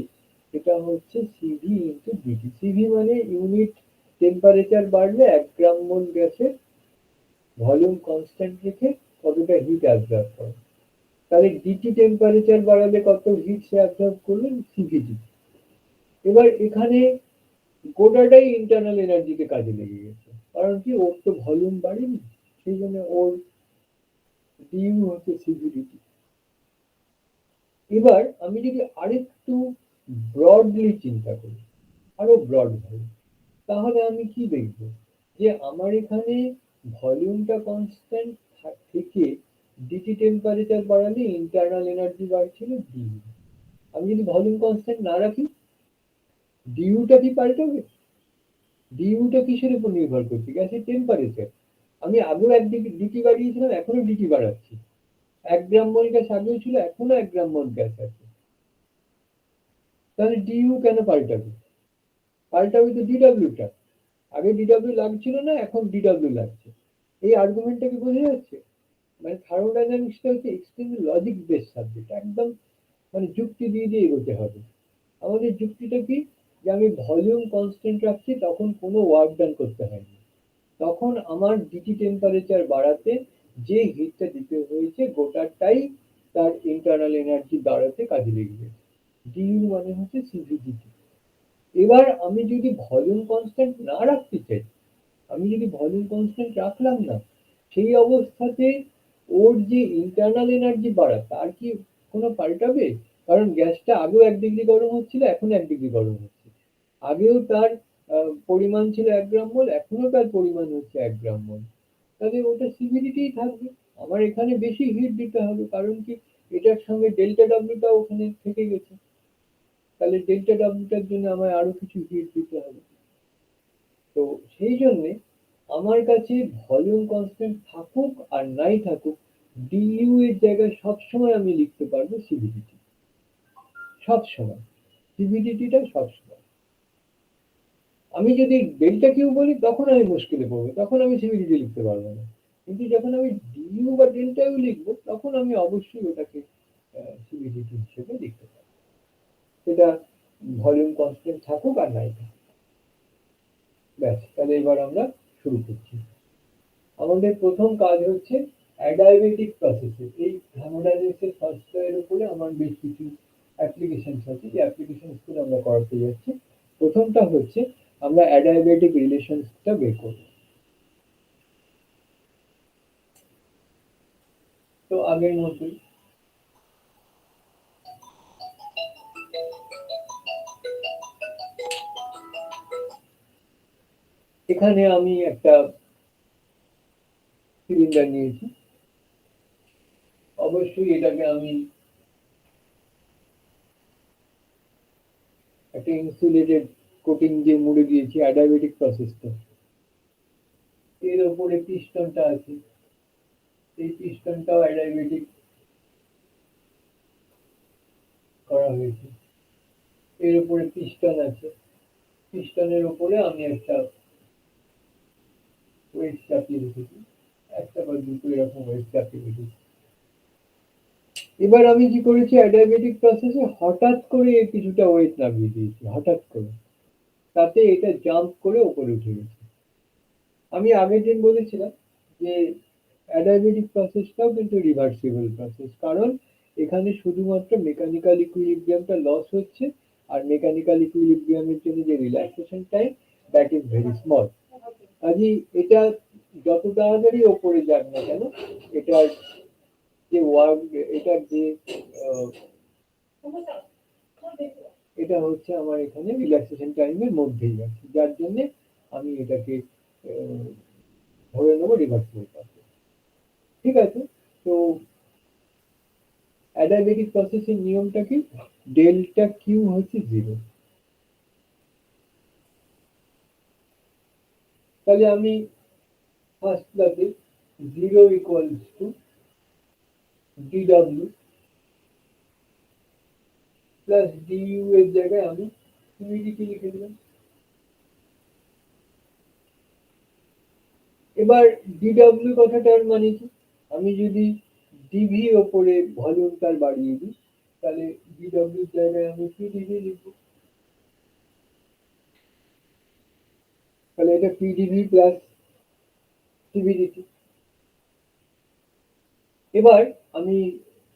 সেটা হচ্ছে সিভি ইন্টু ডিটি। সিভি মানে ইউনিট টেম্পারেচার বাড়লে 1 গ্রাম মোল গ্যাসের ভলিউম কনস্ট্যান্ট রেখে কতটা হিট অ্যাবজর্ব করে, তাহলে ডিটি টেম্পারেচার বাড়ালে কত হিট সে অ্যাবজর্ব করলেন সিভিডি। এবার এখানে গোটাটাই ইন্টারনাল এনার্জিতে কাজে লেগে গেছে, কারণ কি ওর তো ভলিউম বাড়েনি, সেই জন্য ওর ডিউ হচ্ছে সিভিডিটি। এবার আমি যদি আরেকটু ব্রডলি চিন্তা করি, আরো ব্রড ভাবে, তাহলে আমি কি দেখব, যে আমার এখানে ভলিউমটা কনস্ট্যান্ট থেকে ডিটি টেম্পারেচার বাড়ালে ইন্টারনাল এনার্জি বাড়ছিল ডিউ। আমি যদি ভলিউম কনস্ট্যান্ট না রাখি, ডিউটা কি পাল্টাবে? ডিউটা কিসের উপর নির্ভর করছে? গ্যাসের টেম্পারেচার। আমি আগেও একদিকে ডিটি বাড়িয়েছিলাম, এখনো ডিটি বাড়াচ্ছি। 1 গ্রাম মোল গ্যাস আগেও ছিল, এখনো 1 গ্রাম মোল গ্যাস আছে। তাহলে ডিইউ কেন পাল্টাবে? পাল্টাবে তো ডিডব্লিউটা। আগে ডিডব্লিউ লাগছিল না, এখন ডিডব্লিউ লাগছে। এই আর্গুমেন্টটা কি বোঝা যাচ্ছে? মানে থার্মোডাইনামিক্সটা হচ্ছে এক্সট্রিমলি লজিক বেস সাবজেক্ট, একদম মানে যুক্তি দিয়ে দিয়ে এগোতে হবে। আমাদের যুক্তিটা কি, যে আমি ভলিউম কনস্ট্যান্ট রাখছি, তখন কোনো ওয়ার্ক ডান করতে হয়নি। তখন আমার ডিটি টেম্পারেচার বাড়াতে যে হিটটা দিতে হয়েছে গোটাটাই তার ইন্টারনাল এনার্জি বাড়াতে কাজে লেগে। ডিইউ মানে হচ্ছে সিভিডিটি। এবার আমি যদি ভলিউম কনস্ট্যান্ট না রাখতে চাই, আমি যদি ভলিউম কনস্ট্যান্ট রাখলাম না, সেই অবস্থাতে ওর যে ইন্টারনাল এনার্জি বাড়া তার কি কোনো পাল্টাবে? কারণ গ্যাসটা আগেও 1 ডিগ্রি গরম হচ্ছিল, এখন 1 ডিগ্রি গরম হচ্ছে। আগেও তার পরিমাণ ছিল 1 গ্রাম মোল, এখনো তার পরিমাণ হচ্ছে 1 গ্রাম মোল। তাহলে ওটা সিভিডিটিই থাকবে। আমার এখানে বেশি হিট দিতে হবে, কারণ কি, এটার সঙ্গে ডেল্টা ডাব্লিউটা ওখানে থেকে গেছে। তাহলে ডেল্টা ডাব্লিউটার জন্য আমায় আরো কিছু হিট দিতে হবে। তো সেই জন্যে আমার কাছে ভলিউম কনস্ট্যান্ট থাকুক আর নাই থাকুক, ডিইউ এর জায়গায় সবসময় আমি লিখতে পারবো সিভিডিটি। সবসময় সিভিডিটিটা সবসময়। আমি যদি ডেল্টা কিউ বলি, তখন আমি মুশকিলে পড়বো, তখন আমি সিভিডিটি লিখতে পারবো না। কিন্তু যখন আমি ডিইউ বা ডেল্টা ইউ লিখবো, তখন আমি অবশ্যই ওটাকে সিভিডিটি হিসেবে লিখতে পারবো। সেটা ভলিউম কনস্ট্যান্ট থাকুক আর নাই থাকুক। ব্যাস, তাহলে এবার আমরা শুরু করছি। আমাদের প্রথম কাজ হচ্ছে অ্যাডায়াবেটিক প্রসেসে। এই থার্মোডাইনামিক্সের ফার্স্ট এর উপরে আমার বেশ কিছু অ্যাপ্লিকেশনস আছে, যে অ্যাপ্লিকেশনস গুলো আমরা করাতে যাচ্ছি। প্রথমটা হচ্ছে আমরা অ্যাডায়াবেটিক রিলেশনসটা বের করব। তো আগের মতোই এখানে আমি একটা সিলিন্ডার নিয়েছি। অবশ্যই এটাকে আমি একটা ইনসুলেটেড কোটিং দিয়ে মুড়ে দিয়েছি অ্যাডায়াবেটিক প্রসেসটা। এর উপরে পিস্টনটা আছে, এই পিস্টনটাও অ্যাডায়াবেটিক করা হয়েছে। এর উপরে পিস্টন আছে, পিস্টনের উপরে আমি একটা ওয়েট চাপিয়ে রেখেছি, একটা বা দুটো এরকম ওয়েট চাপিয়ে রেখেছি। এবার আমি কি করেছি, অ্যাডায়াবেটিক প্রসেসে হঠাৎ করে কিছুটা ওয়েট নামিয়ে দিয়েছি, হঠাৎ করে। তাতে এটা জাম্প করে উপরে উঠে গেছে। আমি আগের দিন বলেছিলাম যে অ্যাডায়াবেটিক প্রসেসটাও কিন্তু রিভার্সিবল প্রসেস, কারণ এখানে শুধুমাত্র মেকানিক্যাল ইকুইলিব্রিয়ামটা লস হচ্ছে, আর মেকানিক্যাল ইকুইলিব্রিয়ামের জন্য যে relaxation time, that is very small. কাজেই এটা যত তাড়াতাড়ি ওপরে যাক না কেন, এটার যে ওয়ার্ক, এটার যে আহ, এটা হচ্ছে আমার এখানে রিল্যাক্সেশন টাইমের মধ্যেই আছে, যার জন্য আমি এটাকে আহ, ধরে নেবো রিভার্সিবল প্রসেস। ঠিক আছে? তো অ্যাডায়াবেটিক প্রসেসের নিয়মটা কি, ডেল্টা কিউ হচ্ছে 0। তাহলে আমি ফার্স্ট ক্লাসে 0 ইকুয়ালস টু ডিডব্লিউ প্লাস ডিইউ এর জায়গায় আমি হিউমিডিটি লিখে দিলাম। এবার ডিডব্লিউ কথাটার মানে কি, আমি যদি ডিভি ওপরে ভলিউমটা বাড়িয়ে দিই, তাহলে ডিডব্লিউ এর জায়গায় আমি পিডিভি লিখবো। তাহলে এটা পিডিভি প্লাস সিভিডিটি। এবার আমি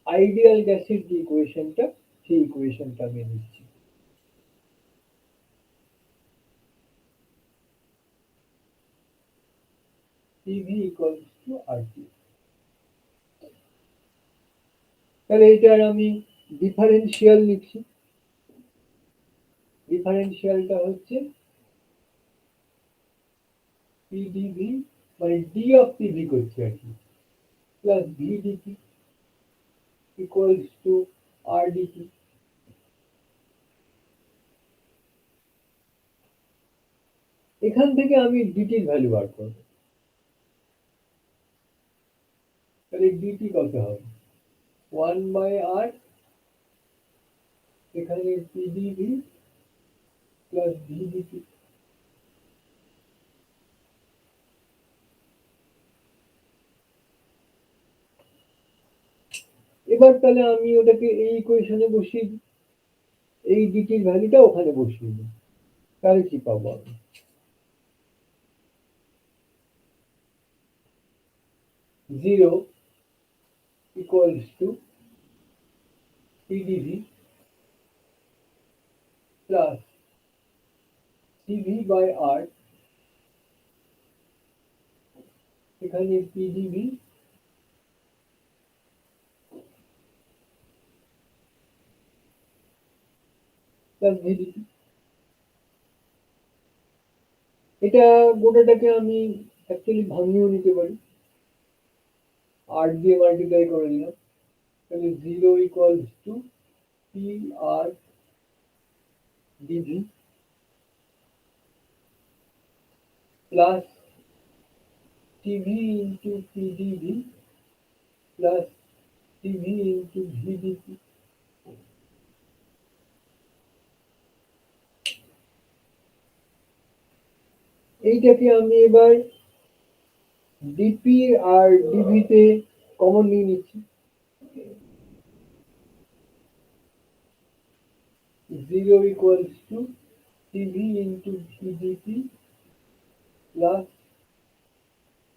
আইডিয়াল গ্যাসের যে ইকুয়েশনটা, সেই ইকুয়েশনটা আমি নিচ্ছি। PV equals to RT. তাহলে এটার আমি ডিফারেন্সিয়াল লিখছি। ডিফারেন্সিয়ালটা হচ্ছে পিডিভি, মানে ডি অফ পিভি করছি আর কি, plus VDP equals to RDP. এখান থেকে আমি ডিটির ভ্যালু বার করব। তাহলে ডিটি কত হবে? 1/r, এখানে পিডিভি প্লাস ভিডিপি। এবার তাহলে আমি ওটাকে এই ইকুয়েশনে বসিয়ে দিই, এই ডিটির ভ্যালুটা ওখানে বসিয়ে দিই, তাহলে কি পাবো আমি? Zero equals to PDV plus CV by R, এখানে পিডিভি প্লাস ভিডিপি। এটা গোটাটাকে আমি অ্যাকচুয়ালি ভাঙিয়েও নিতে পারি, 8 দিয়ে মাল্টিপ্লাই করে দিলাম, তাহলে 0 equals to P R dV plus TV into PdV plus TV into VdP. এইটাকে আমি এবার ডিপি আর ডিভিতে কমন নিয়ে নিচ্ছি, 0 equals two TV into VDP plus,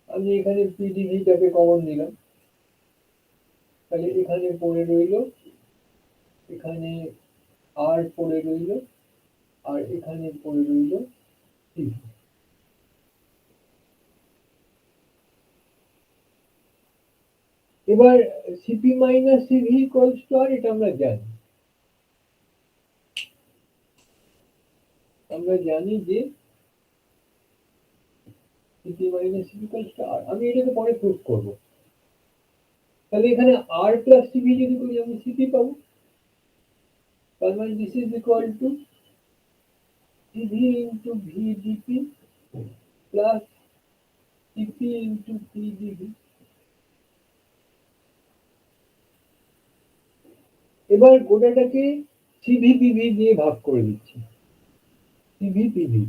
আমি এখানে পিডিভিটাকে কমন নিলাম, তাহলে এখানে পড়ে রইল, এখানে আর পড়ে রইল, আর এখানে পড়ে রইল টিভি। এবার CP minus CV equals to R, এটা আমরা জানি, আমরা জানি যে CP minus CV equals to R. আমি এটাকে পরে প্রুফ করব। তাহলে এখানে আর প্লাস সিভি যদি করি আমি সিপি পাবো, তার মানে this is equal two CV into VDP plus CP into PDV. এবার গোটাটাকে সিভি পিভি দিয়ে ভাগ করে দিচ্ছি, সিভি পিভি,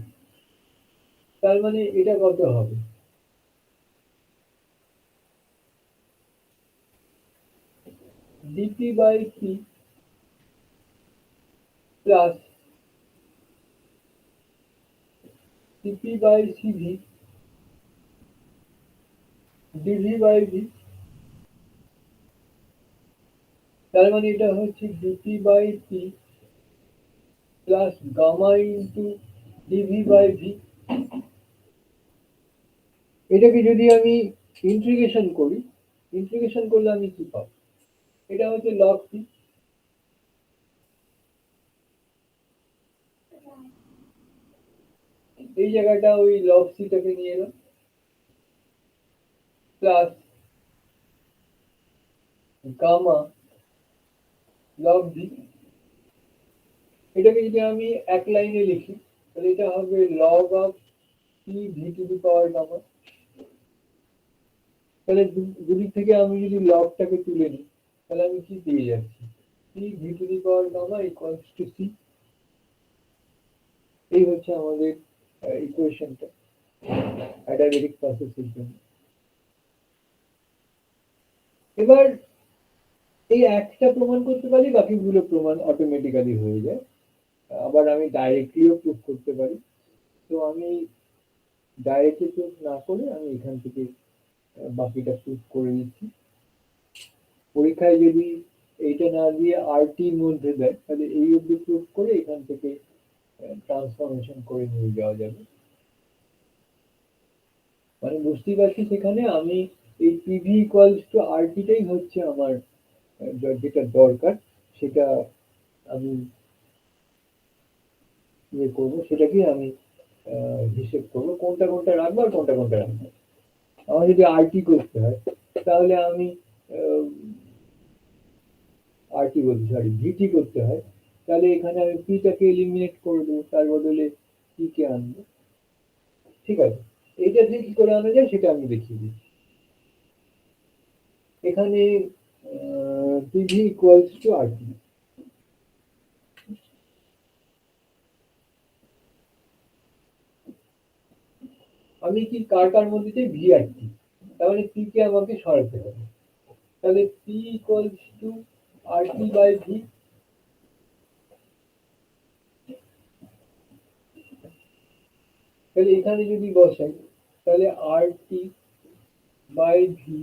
তার মানে এটা কত হবে? DP by P plus CP by CV dV by V, তার মানে এটা হচ্ছে dP by P plus gamma into dV by V. এটাকে যদি আমি ইন্টিগ্রেশন করি, ইন্টিগ্রেশন করলে আমি কি পাবো? এটা হচ্ছে লগ পি, এই জায়গাটা ওই লগ সিটাকে নিয়ে এলাম প্লাস গামা লগ ভি। এটাকে যদি আমি এক লাইনে লিখি তাহলে এটা হবে log of P V to the power gamma. তাহলে দুদিক থেকে আমি যদি লগটাকে তুলে নিই তাহলে আমি কি পেয়ে যাচ্ছি? P V to the power gamma equals to C. এই হচ্ছে আমাদের ইকুয়েশনটা অ্যাডাবেটিক প্রসেসের জন্য। এবার এই একটা প্রমাণ করতে পারি, বাকিগুলো প্রমাণ অটোমেটিক্যালি হয়ে যায়। আবার আমি ডাইরেক্টলিও প্রুফ করতে পারি, তো আমি ডাইরেক্টলি প্রুফ না করে আমি এখান থেকে বাকিটা প্রুফ করে দিচ্ছি। পরীক্ষায় যদি এইটা না দিয়ে আরটির মধ্যে দেয় তাহলে এই অবধি প্রুফ করে এখান থেকে ট্রান্সফরমেশন করে নিয়ে যাওয়া যাবে। মানে বুঝতেই পারছি সেখানে আমি এই পিভি ইকুয়ালস টু আরটিটাই হচ্ছে আমার যেটা দরকার, সেটা আমি ইয়ে করবো সেটাকে আমি হিসেব করবো কোনটা কোনটা রাখবো আর কোনটা কোনটা রাখবো। আমার যদি আরটি করতে হয় তাহলে আমি আরটি বলছি সরি ভিটি করতে হয় তাহলে এখানে আমি পিটাকে এলিমিনেট করে দেবো তার বদলে পি কে আনবো। ঠিক আছে, এইটা দিয়ে কি করে আনা যায় সেটা আমি দেখিয়ে দিচ্ছি। এখানে পিভি ইকুয়ালস টু আরটি। আমি কি কার কার মধ্যে চাই ভি আর টি, তার মানে পি কে আমাকে সরাতে হবে। তাহলে P equals to R T by V. তাহলে এখানে যদি বসাই তাহলে R T by V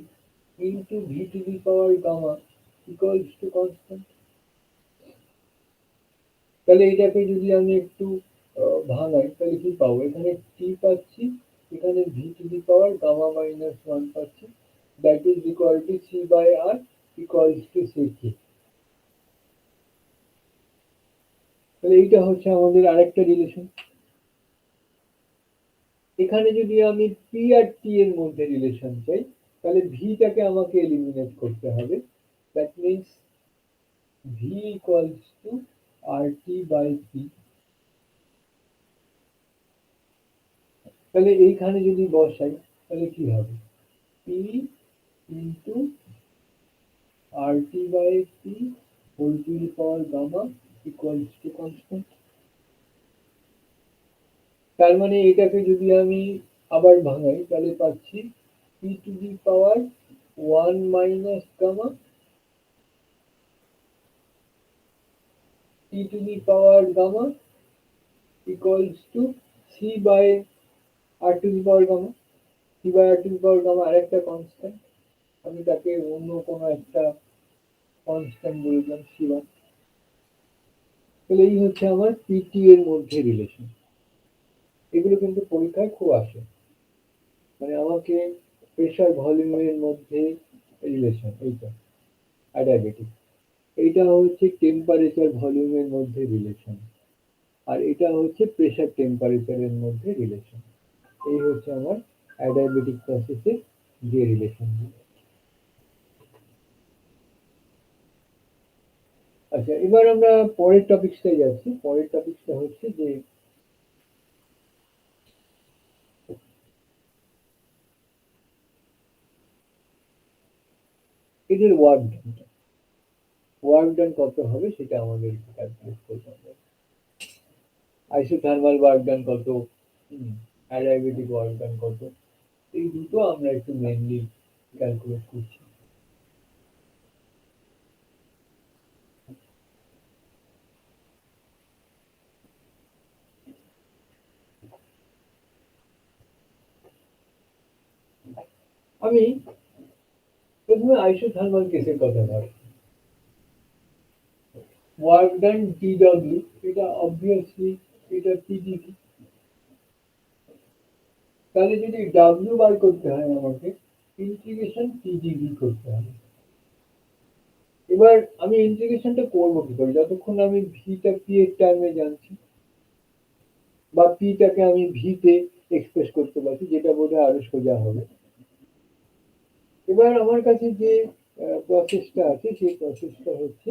into V to the power gamma equals to constant. তাহলে এটাকে যদি আমি একটু ভাঙাই তাহলে কি পাবো, এখানে টি পাচ্ছি, এখানে V to the power gamma minus one পাচ্ছি, that is equal to C by R equals to C K. তাহলে এইটা হচ্ছে আমাদের আরেকটা রিলেশন। এখানে যদি আমি পি আর টি এর মধ্যে রিলেশন চাই তাহলে ভিটাকে আমাকে এলিমিনেট করতে হবে, that means V equals to R T by P. তাহলে এইখানে যদি বসাই তাহলে কি হবে, P into R T by P whole to the power gamma equals to constant. তার মানে এটাকে যদি আমি আবার ভাঙাই তাহলে পাচ্ছি P to the power one minus gamma P to the power gamma equals to C by R to the power gamma. C by R to the power gamma আরেকটা কনস্ট্যান্ট, আমি তাকে অন্য কোনো একটা কনস্ট্যান্ট বললাম সি ওয়ান। তাহলে এই হচ্ছে আমার পিটি এর মধ্যে রিলেশন। এগুলো কিন্তু পরীক্ষায় খুব আসে, মানে আমাকে প্রেশার ভলিউমের মধ্যে রিলেশন এইটা অ্যাডিয়াবেটিক, এইটা হচ্ছে টেম্পারেচার ভলিউমের মধ্যে রিলেশন, আর এটা হচ্ছে প্রেশার টেম্পারেচারের মধ্যে রিলেশন। এই হচ্ছে আমার অ্যাডিয়াবেটিক প্রসেসের যে রিলেশন। আচ্ছা, এবার আমরা পরের টপিকসটায় যাচ্ছি। পরের টপিকসটা হচ্ছে যে এদের ওয়ার্ক ডান, ওয়ার্ক ডান কত হবে সেটা আমাদের ক্যালকুলেট করতে হবে। আইসোথার্মাল ওয়ার্ক ডান কত, অ্যাডিয়াবেটিক ওয়ার্ক ডান কত, এই দুটো আমরা একটু মেনলি ক্যালকুলেট করছি। আমি প্রথমে আইসোথার্মাল কেসের কথা ভাবছি। ওয়ার্ক ডান টিডব্লিউ, এটা অবভিয়াসলি এটা টিডিভি। তাহলে যদি ডাব্লিউ বার করতে হয় আমাকে ইন্টিগ্রেশন টিডিভি করতে হবে। এবার আমি ইন্টিগ্রেশনটা করবো কি করে, যতক্ষণ আমি ভিটা পি এর টার্মে জানছি বা পিটাকে আমি ভিতে এক্সপ্রেস করতে পারছি, যেটা বোধহয় আরো সোজা হবে। এবার আমার কাছে যে প্রসেসটা আছে সেই প্রসেসটা হচ্ছে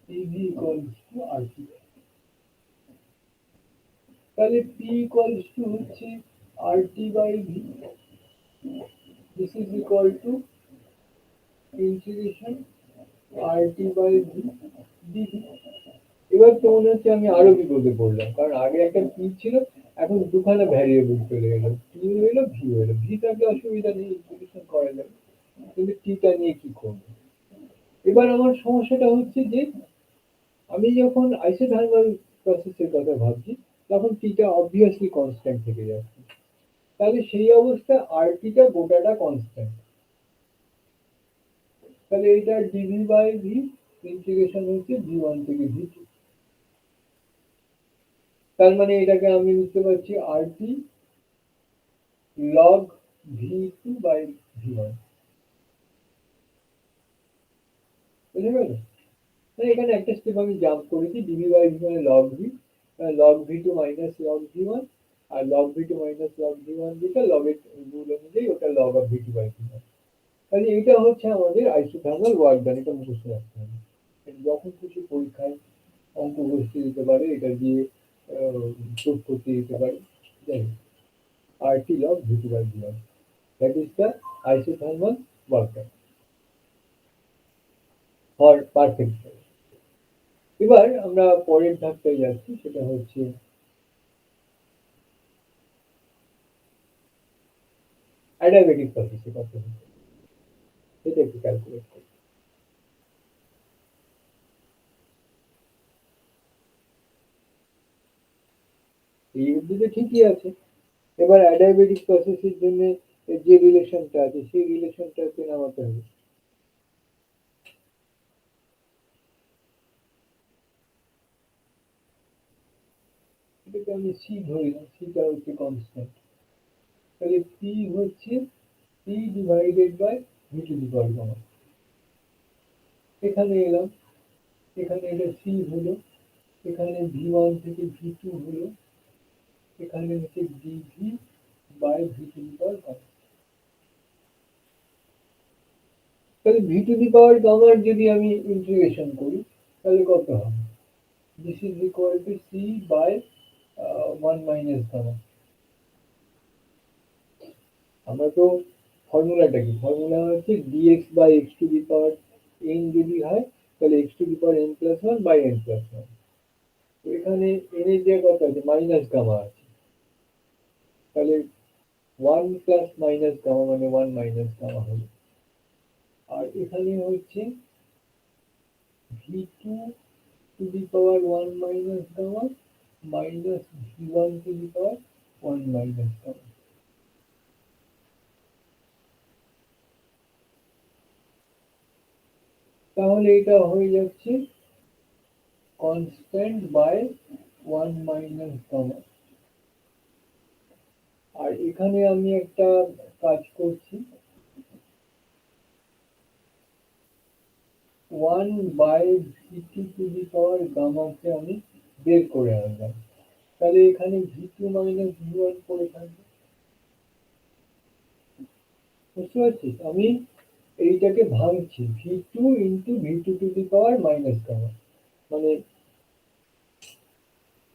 পিভি ইকুয়ালস টু আরটি। তাহলে পি ইকুয়ালস টু হচ্ছে RT by V, this is equal to integration RT by V dV. এবার তো মনে হচ্ছে আমি আরো বিপদে পড়লাম, কারণ আগে একটা পি ছিল, এখন দুখানা ভ্যারিয়েবল চলে গেল, পি হইলো ভি হইলো। ভি থাকলে অসুবিধা নেই, ইন্টিগ্রেশন করা যাবে, কিন্তু টিটা নিয়ে কি করবো। এবার আমার সমস্যাটা হচ্ছে যে আমি যখন আইসোথার্মাল প্রসেসের কথা ভাবছি তখন টিটা অবভিয়াসলি কনস্ট্যান্ট থেকে যাচ্ছে, তাহলে সেই অবস্থায় আর টিটা গোটাটা কনস্ট্যান্ট। তাহলে এটা ডিভি বাই ভি ইন্টিগ্রেশন হচ্ছে ভি ওয়ান থেকে ভি টু। তার মানে এটাকে আমি বুঝতে পারছি R T log V two by V one. বুঝে গেল? মানে এখানে একটা স্টেপ আমি জাম্প করেছি, ডিভি বাই ভি মানে log V, log V two minus log V one, আর log V two minus log V one যেটা লগের রুল অনুযায়ী ওটা log of V two by V one. তাহলে এটা হচ্ছে আমাদের আইসোথার্মাল ওয়ার্ক ডান, এটা মুখস্থ রাখতে হবে। যখন খুশি পরীক্ষায় অঙ্ক বসতে দিতে পারে, এটা দিয়ে প্রুফ করতে দিতে পারে, যাই হোক। RT log V2 by V1. That is the isothermal work done for perfect flow. এবার আমরা পরের ধাপটায় যাচ্ছি, সেটা হচ্ছে অ্যাডিয়াবেটিক প্রসেসে কত হচ্ছে সেটা একটু ক্যালকুলেট করি। এই অবধি তো ঠিকই আছে। এবার অ্যাডিয়াবেটিক প্রসেসের জন্য যে রিলেশনটা আছে সেই রিলেশনটাকে নামাতে হবে। এটাকে আমি সি ধরলাম, সিটা হচ্ছে কনস্ট্যান্ট। তাহলে পি হচ্ছে P divided by V to the power gamma. এখানে এলাম, এখানে এটা সি হলো, এখানে ভি ওয়ান থেকে ভি টু হলো, এখানে হচ্ছে dV by V to the power gamma. তাহলে ভি টু দি পাওয়ার গামার যদি আমি ইন্টিগ্রেশন করি তাহলে কত হবে? This is equal to C by 1 minus gamma. আমরা তো ফর্মুলাটা কি, ফর্মুলা হচ্ছে dx by x to the power n যদি হয় তাহলে x to the power n plus one by n plus one. এখানে এন এর জায়গায় কত আছে? মাইনাস গামা আছে। তাহলে 1 প্লাস মাইনাস গামা মানে 1 মাইনাস গামা হলো। আর এখানে হচ্ছে v2 to the power 1 minus gamma minus v1 to the power 1 minus gamma। তাহলে এটা হয়ে যাচ্ছে কনস্ট্যান্ট বাই 1 মাইনাস গামা। আর এখানে আমি একটা কাজ করছি, 1 বাই v2 to the power গামাকে আমি বের করে আনলাম। তাহলে এখানে v2 মাইনাস v1 পড়ে থাকবে। বুঝতে পারছিস? আমি এইটাকে ভাঙছি v2 into v2 to the power minus gamma, মানে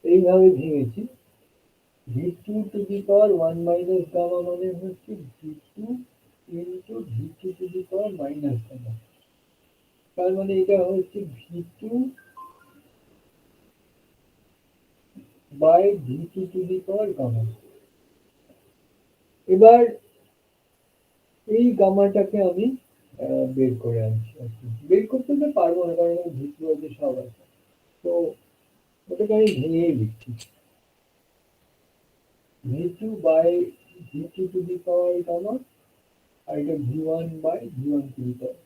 এইভাবে ভেঙেছি। v2 to the power 1 minus gamma মানে হচ্ছে v2 into v2 to the power minus gamma. তার মানে এটা হচ্ছে v2 by v2 to the power gamma. এবার এই গামাটাকে আমি বের করে আনছি। বের করতে তো পারবো না কারণ v2 আছে, সব আছে। তো ওটাকে আমি ভেঙেই লিখছি, v2 by v2 to the power gamma আর এটা v1 by v1 to the power।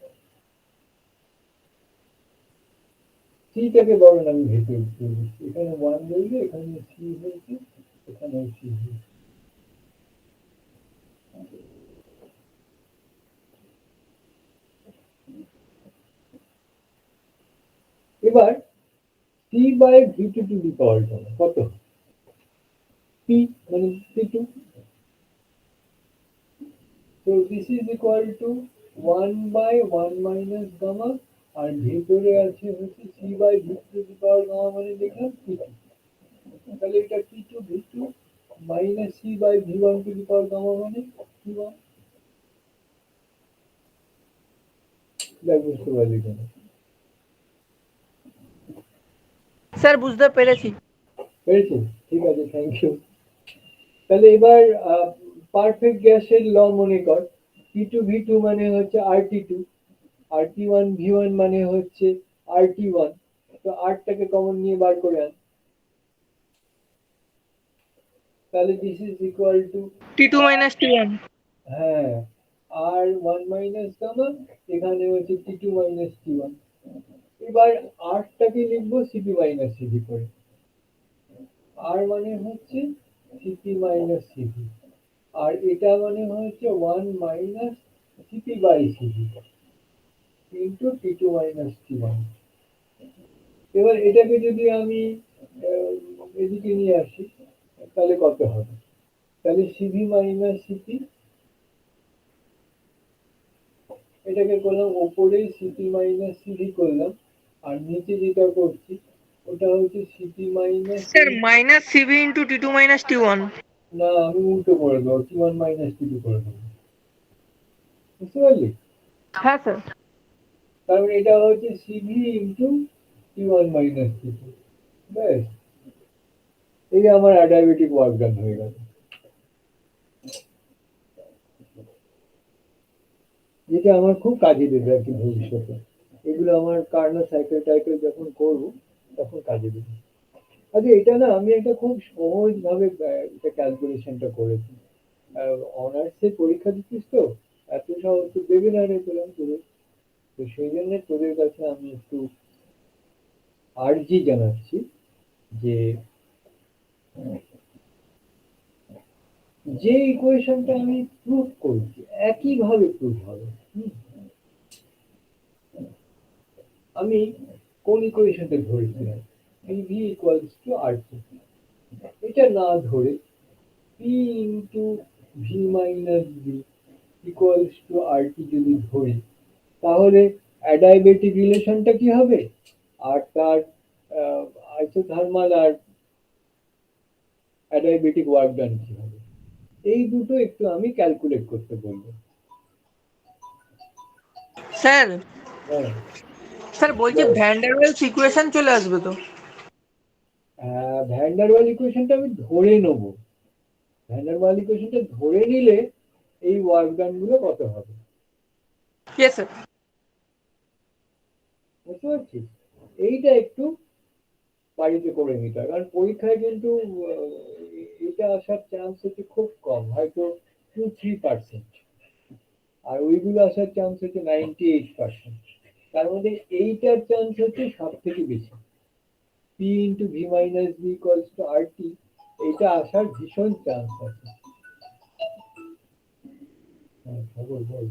সিটাকে বরং আমি ভেতরে করবো, এখানে 1 রইলো, এখানে সি হয়েছে, এখানেও সি হয়েছে। এবার C by v2 to the power gamma কত? পি মানে p2। So this is equal to 1 by 1 minus gamma আর ভেতরে আছে হচ্ছে c by v2 to the power gamma মানে দেখলাম p2। তাহলে এটা p2 v2 minus c by v1 to the power gamma মানে v1। দেখ বুঝতে পারলি কিনা? স্যার বুঝতে পেরেছি। পেরেছিস? ঠিক আছে, থ্যাংক ইউ। তাহলে এবার পারফেক্ট গ্যাসের ল মনে কর, p2 v2 মানে হচ্ছে RT2, RT1 v1 মানে হচ্ছে RT1। তো R টাকে কমন নিয়ে বার করে আন। তাহলে this is equal two T2 minus T1। হ্যাঁ আর 1 মাইনাস গামা, এখানে হচ্ছে T2 মাইনাস T1। এবার R টাকে লিখবো সিপি মাইনাস সিপি করে। আর মানে হচ্ছে সিপি মাইনাস সিপি, আর এটা মানে হচ্ছে 1 minus CP by CP into T two minus T one. এবার এটাকে যদি আমি এদিকে নিয়ে আসি তাহলে কত হবে? তাহলে সিভি মাইনাস সিপি, এটাকে করলাম ওপরে সিপি মাইনাস সিভি করলাম, আর নিচে যেটা করছি ওটা হচ্ছে CP minus, sir minus CV into T two minus T one. না আমি উল্টো করে দেবো, T one minus T two করে দেবো, বুঝতে পারলি? হ্যাঁ স্যার। তার মানে এটা হচ্ছে CV into T one minus T two, ব্যাস, এই আমার অ্যাডায়াবেটিক ওয়ার্ক ডান হয়ে গেল, যেটা আমার খুব কাজে দেবে আর কি ভবিষ্যতে। এগুলো আমার কার্নার সাইকেল টাইকেল যখন করবো তখন কাজে দেবে। আচ্ছা এটা না আমি একটা খুব সহজ ভাবে এটা ক্যালকুলেশনটা করেছি। অনার্সে পরীক্ষা দিচ্ছিস তো, এত সহজ তো দেবে না রে পেলাম তোদের, তো সেই জন্য তোদের কাছে আমি একটু আর্জি জানাচ্ছি যে যে ইকুয়েশনটা আমি প্রুভ করছি একইভাবে প্রুভ হবে। আমি কোন ইকুয়েশনটা ধরেছিলাম, পিভি ইকুয়ালস টু আরটি, এটা না ধরে P into V minus B equals to RT যদি ধরি, তাহলে অ্যাডায়াবেটিক রিলেশনটা কি হবে, আর তার আইসোথার্মাল আর অ্যাডায়াবেটিক ওয়ার্ক ডান কি হবে, এই দুটো একটু আমি ক্যালকুলেট করতে বলবো। স্যার, হ্যাঁ স্যার বলছি বল। ভ্যান্ডারওয়েলস ইকুয়েশন চলে আসবে তো? ভ্যান্ডারওয়াল ইকুয়েশনটা আমি ধরে নেবো, ভ্যান্ডারওয়াল ইকুয়েশনটা ধরে নিলে এই ওয়ার্ক ডান গুলো কত হবে, ইয়েস স্যার। বুঝতে পারছিস? এইটা একটু বাড়িতে করে নিতে হয়, কারণ পরীক্ষায় কিন্তু এটা আসার চান্স হচ্ছে খুব কম, হয়তো 2-3%, আর ওইগুলো আসার চান্স হচ্ছে 98%। তার মধ্যে এইটার চান্স হচ্ছে সব থেকে বেশি, P into V minus B equals to R T, এইটা আসার ভীষণ চান্স আছে। হ্যাঁ খবর বল।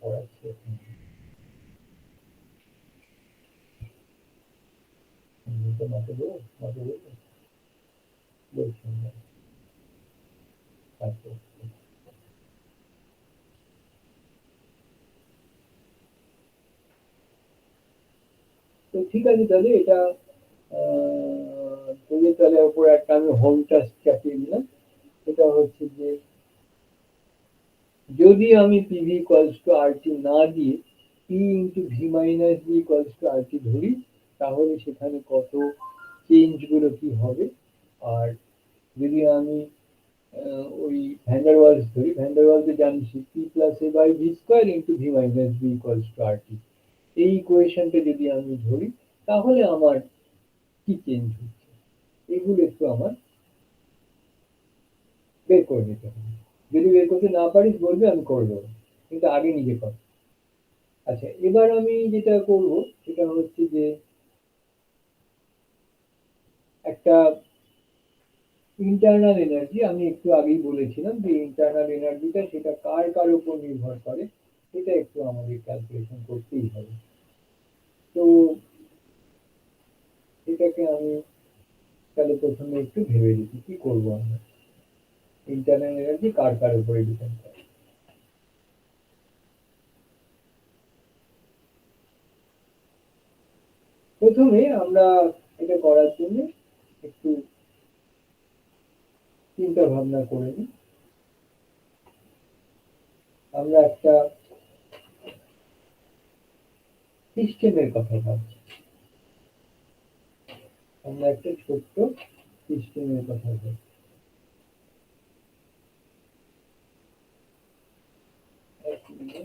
পড়াচ্ছে মাকে দেবো, মাকে দেবো বলছি না। তারপর তো ঠিক আছে, তাহলে এটা তোদের তাহলে ওপর একটা আমি হোম টাস্ক চাপিয়ে দিলাম, এটা হচ্ছে যে যদি আমি পিভি ইকুয়ালস টু আরটি না দিয়ে P into V minus B equals to RT ধরি, তাহলে সেখানে কত চেঞ্জ গুলো কি হবে, আর যদি আমি ওই ভ্যান্ডারওয়ালস ধরি, ভ্যান্ডারওয়ালসে জানিস P plus A by V square into V minus B equals to RT, এই ইকুয়েশনটা যদি আমি ধরি তাহলে আমার কি চেঞ্জ হচ্ছে, এগুলো একটু আমার বের করে নিতে হবে। যদি বের করতে না পারিস বলবি, আমি করে দেবো, কিন্তু আগে নিজে কর। আচ্ছা এবার আমি যেটা করব সেটা হচ্ছে যে একটা ইন্টারনাল এনার্জি, আমি একটু আগেই বলেছিলাম যে ইন্টারনাল এনার্জিটা সেটা কার কার উপর নির্ভর করে, সেটা একটু আমাদের ক্যালকুলেশন করতেই হবে। তো এটাকে আমি তাহলে প্রথমে একটু ভেবে দেখি কি করবো আমরা, ইন্টারনাল এনার্জি কার কার উপরে ডিপেন্ড করে। প্রথমে আমরা এটা করার জন্য একটু চিন্তা ভাবনা করে নিই। আমরা একটা সিস্টেমের কথা ভাবছি, আমরা একটা ছোট্ট সিস্টেমের কথা ভাবছি। এক মিনিট।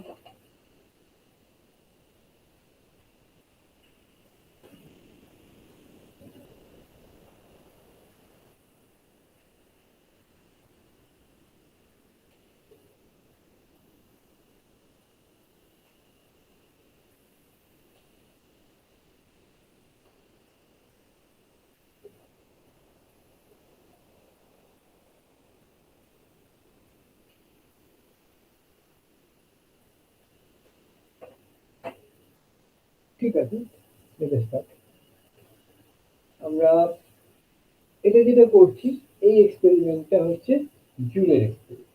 ঠিক আছে, এটা স্টার্ট। আমরা এটা যেটা করছি, এই এক্সপেরিমেন্টটা হচ্ছে জুলের এক্সপেরিমেন্ট।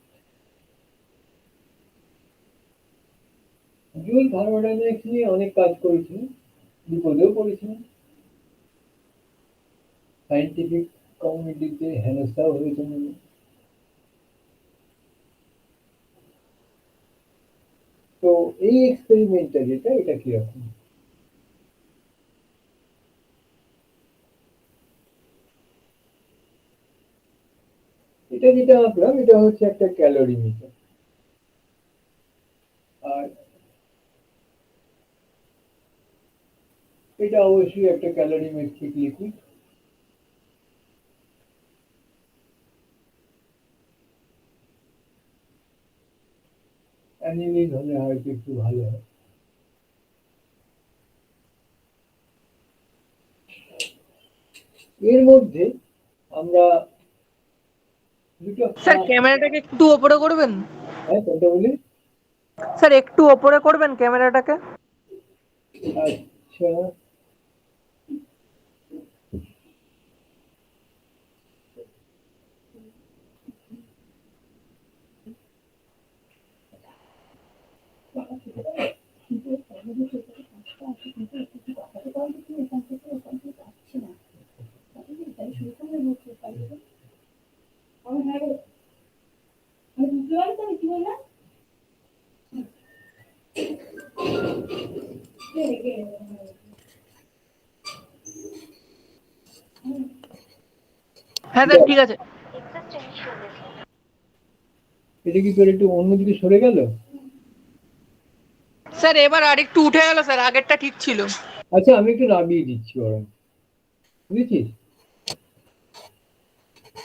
জুল থার্মোডাইনামিক্স নিয়ে অনেক কাজ করেছিলেন, বিপদেও পড়েছিলেন, সায়েন্টিফিক কমিউনিটিতে হেনস্থাও হয়েছেন। তো এই এক্সপেরিমেন্টটা যেটা, এটা কিরকম, এটা যেটা আঁকলাম এটা হচ্ছে একটা ক্যালোরি মিটার, আর এটা অবশ্যই একটা ক্যালোরিমেট্রিক লিকুইড। অ্যানিলিন হলে হয়তো একটু ভালো হয়। এর মধ্যে আমরা দুটো স্যার ক্যামেরাটাকে একটু ওপরে করবেন। হ্যাঁ কোনটা বলি? স্যার একটু ওপরে করবেন ক্যামেরাটাকে। আচ্ছা, হ্যাঁ স্যার ঠিক আছে। এটা কি করে একটু অন্যদিকে সরে গেল? স্যার এবার আরেকটু উঠে গেল স্যার, আগেরটা ঠিক ছিল। আচ্ছা, আমি একটু নামিয়ে দিচ্ছি বরং, বুঝেছিস?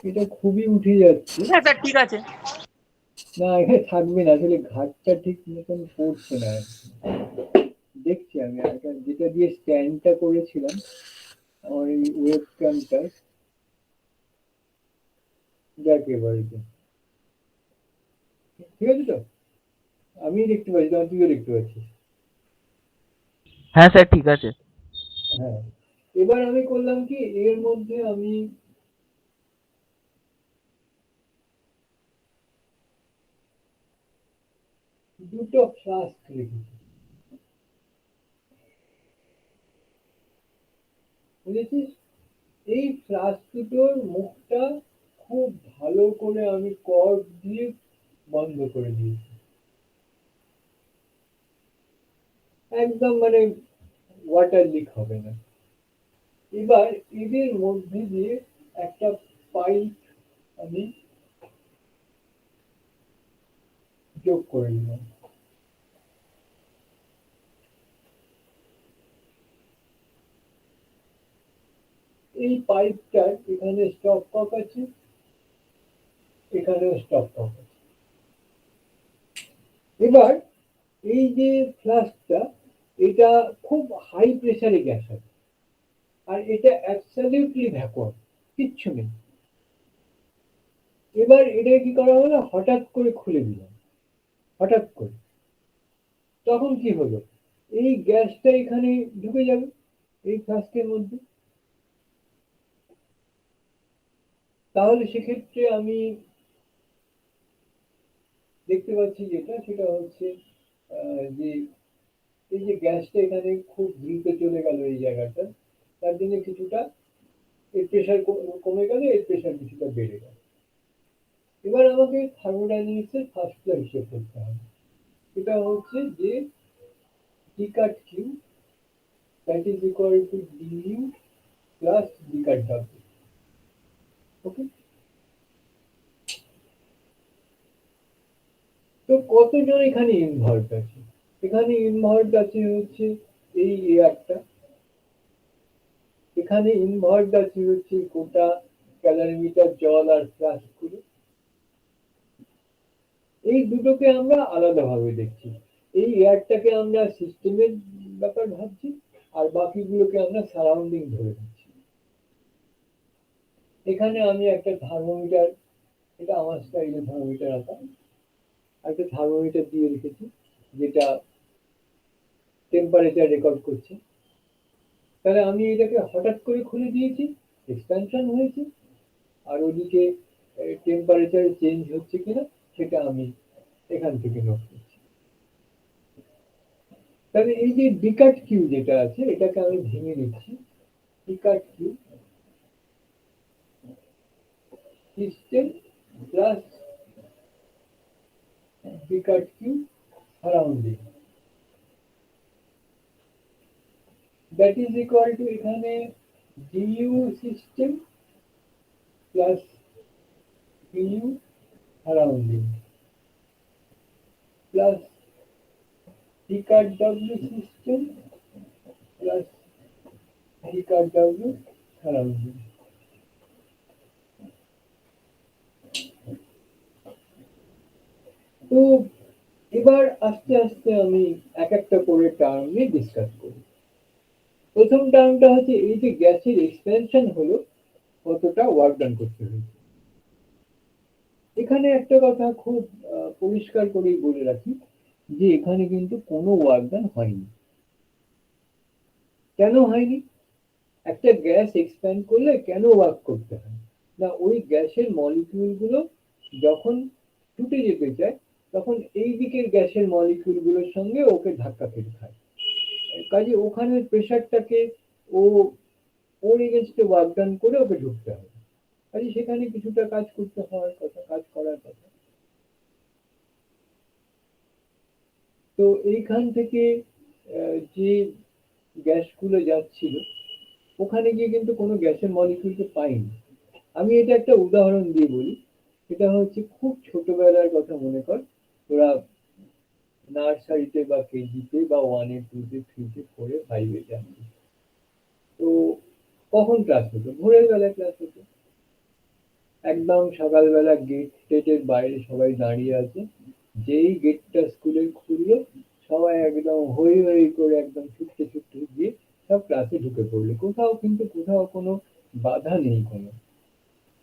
এটা খুবই উঠে যাচ্ছে। হ্যাঁ স্যার ঠিক আছে। না, এখানে থাকবে না, আসলে ঘাটটা ঠিক মতন পড়ছে না। দেখছি আমি যেটা দিয়ে স্ট্যান্ডটা করেছিলাম, আমার এই ওয়েব ক্যামটা, দেখ এবারে ঠিক আছে তো? আমি দেখতে পাচ্ছি, তখন তুইও দেখতে পাচ্ছিস। হ্যাঁ স্যার ঠিক আছে। হ্যাঁ, এবার আমি করলাম কি, এর মধ্যে আমি দুটো ফ্লাস্ক রেখেছি, বুঝেছিস? এই ফ্লাস্ক দুটোর মুখটা খুব ভালো করে আমি কর্ক দিয়ে বন্ধ করে দিয়েছি, একদম মানে ওয়াটার লিক হবে না। এবার এদের মধ্যে দিয়ে একটা পাইপ আমি যোগ করে নিলাম। এই পাইপটার এখানে স্টপ কক আছে, এখানেও স্টপ কক আছে। এবার এই যে ফ্লাস্কটা, এটা খুব হাই প্রেসারে গ্যাস আছে, আর এটা অ্যাবসলিউটলি ভ্যাকুয়াম, কিচ্ছু নেই। এবার এটা কি করা হলো, হঠাৎ করে খুলে দিলাম, হঠাৎ করে। তখন কি হলো, এই গ্যাসটা এখানে ঢুকে যাবে এই ফ্লাস্কের মধ্যে। তাহলে সেক্ষেত্রে আমি দেখতে পাচ্ছি যেটা, সেটা হচ্ছে যে এই যে গ্যাসটা এখানে খুব দ্রুত চলে গেল এই জায়গাটা, তার জন্য কিছুটা এর প্রেশার কমে গেল, এর প্রেশার কিছুটা বেড়ে গেল। এবার আমাকে থার্মোডাইনামিক্স এর ফার্স্ট ল হিসেব করতে হবে। এটা হচ্ছে যে D cut Q that is equal to D U plus D cut W. Okay, তো কতজন এখানে ইনভলভ আছে? এখানে ইনভলভ আছে হচ্ছে এই এয়ারটা, এখানে ইনভলভ আছে হচ্ছে গোটা ক্যালোরিমিটার জল আর ফ্লাস্ক গুলো। এই দুটোকে আমরা আলাদাভাবে দেখছি। এই এয়ারটাকে আমরা সিস্টেমের ব্যাপার ভাবছি, আর বাকিগুলোকে আমরা সারাউন্ডিং ধরে নিচ্ছি। এখানে আমি একটা থার্মোমিটার, এটা আমার স্টাইলে থার্মোমিটার আঁকা, একটা থার্মোমিটার দিয়ে রেখেছি যেটা টেম্পারেচার রেকর্ড করছে। তাহলে আমি এটাকে হঠাৎ করে খুলে দিয়েছি, এক্সপ্যানশন হয়েছে, আর ওদিকে টেম্পারেচার চেঞ্জ হচ্ছে কিনা সেটা আমি এখান থেকে নোট করছি। তাহলে এই যে ডিকাট কিউ যেটা আছে এটাকে আমি ভেঙে নিচ্ছি। D cut Q system plus d cut Q surrounding, that is equal to এখানে du system plus du surrounding plus Dcart W system plus Dcart W surrounding। তো এবার আস্তে আস্তে আমি এক একটা করে টার্ম নিয়ে ডিসকাস করি। প্রথম টার্মটা হচ্ছে এই যে গ্যাসের এক্সপেনশন হলো কতটা ওয়ার্ক ডান করতে হয়েছে। এখানে একটা কথা খুব পরিষ্কার করেই বলে রাখি যে এখানে কিন্তু কোনো ওয়ার্ক ডান হয়নি। কেন হয়নি? একটা গ্যাস এক্সপ্যান্ড করলে কেন ওয়ার্ক করতে হয় না, ওই গ্যাসের মলিকিউল গুলো যখন ছুটে যেতে চায় তখন এই দিকের গ্যাসের মলিকিউল গুলোর সঙ্গে ওকে ধাক্কা খেতে খায়, কাজে ওখানে প্রেসারটাকে ও ওর এগেনস্টে ওয়ার্ক ডান করে ওকে ঢুকতে হবে, কাজে সেখানে কিছুটা কাজ করতে হওয়ার কথা, কাজ করার কথা। তো এইখান থেকে যে গ্যাসগুলো যাচ্ছিল ওখানে গিয়ে কিন্তু কোনো গ্যাসের মলিকিউলকে পাইনি। আমি এটা একটা উদাহরণ দিয়ে বলি, এটা হচ্ছে খুব ছোটবেলার কথা মনে কর, তোরা নার্সারিতে বা কেজিতে বা 1-এ 2-তে 3-তে 4-এ 5-এ যাচ্ছিস। তো কখন ক্লাস হতো? ভোরের বেলায় ক্লাস হতো। একদম সকালবেলা গেটের বাইরে সবাই দাঁড়িয়ে আছে, যেই গেটটা স্কুলের খুললো সবাই একদম হই হই করে একদম ছুটতে ছুটতে গিয়ে সব ক্লাসে ঢুকে পড়লো, কোথাও কিন্তু কোথাও কোনো বাধা নেই কোনো।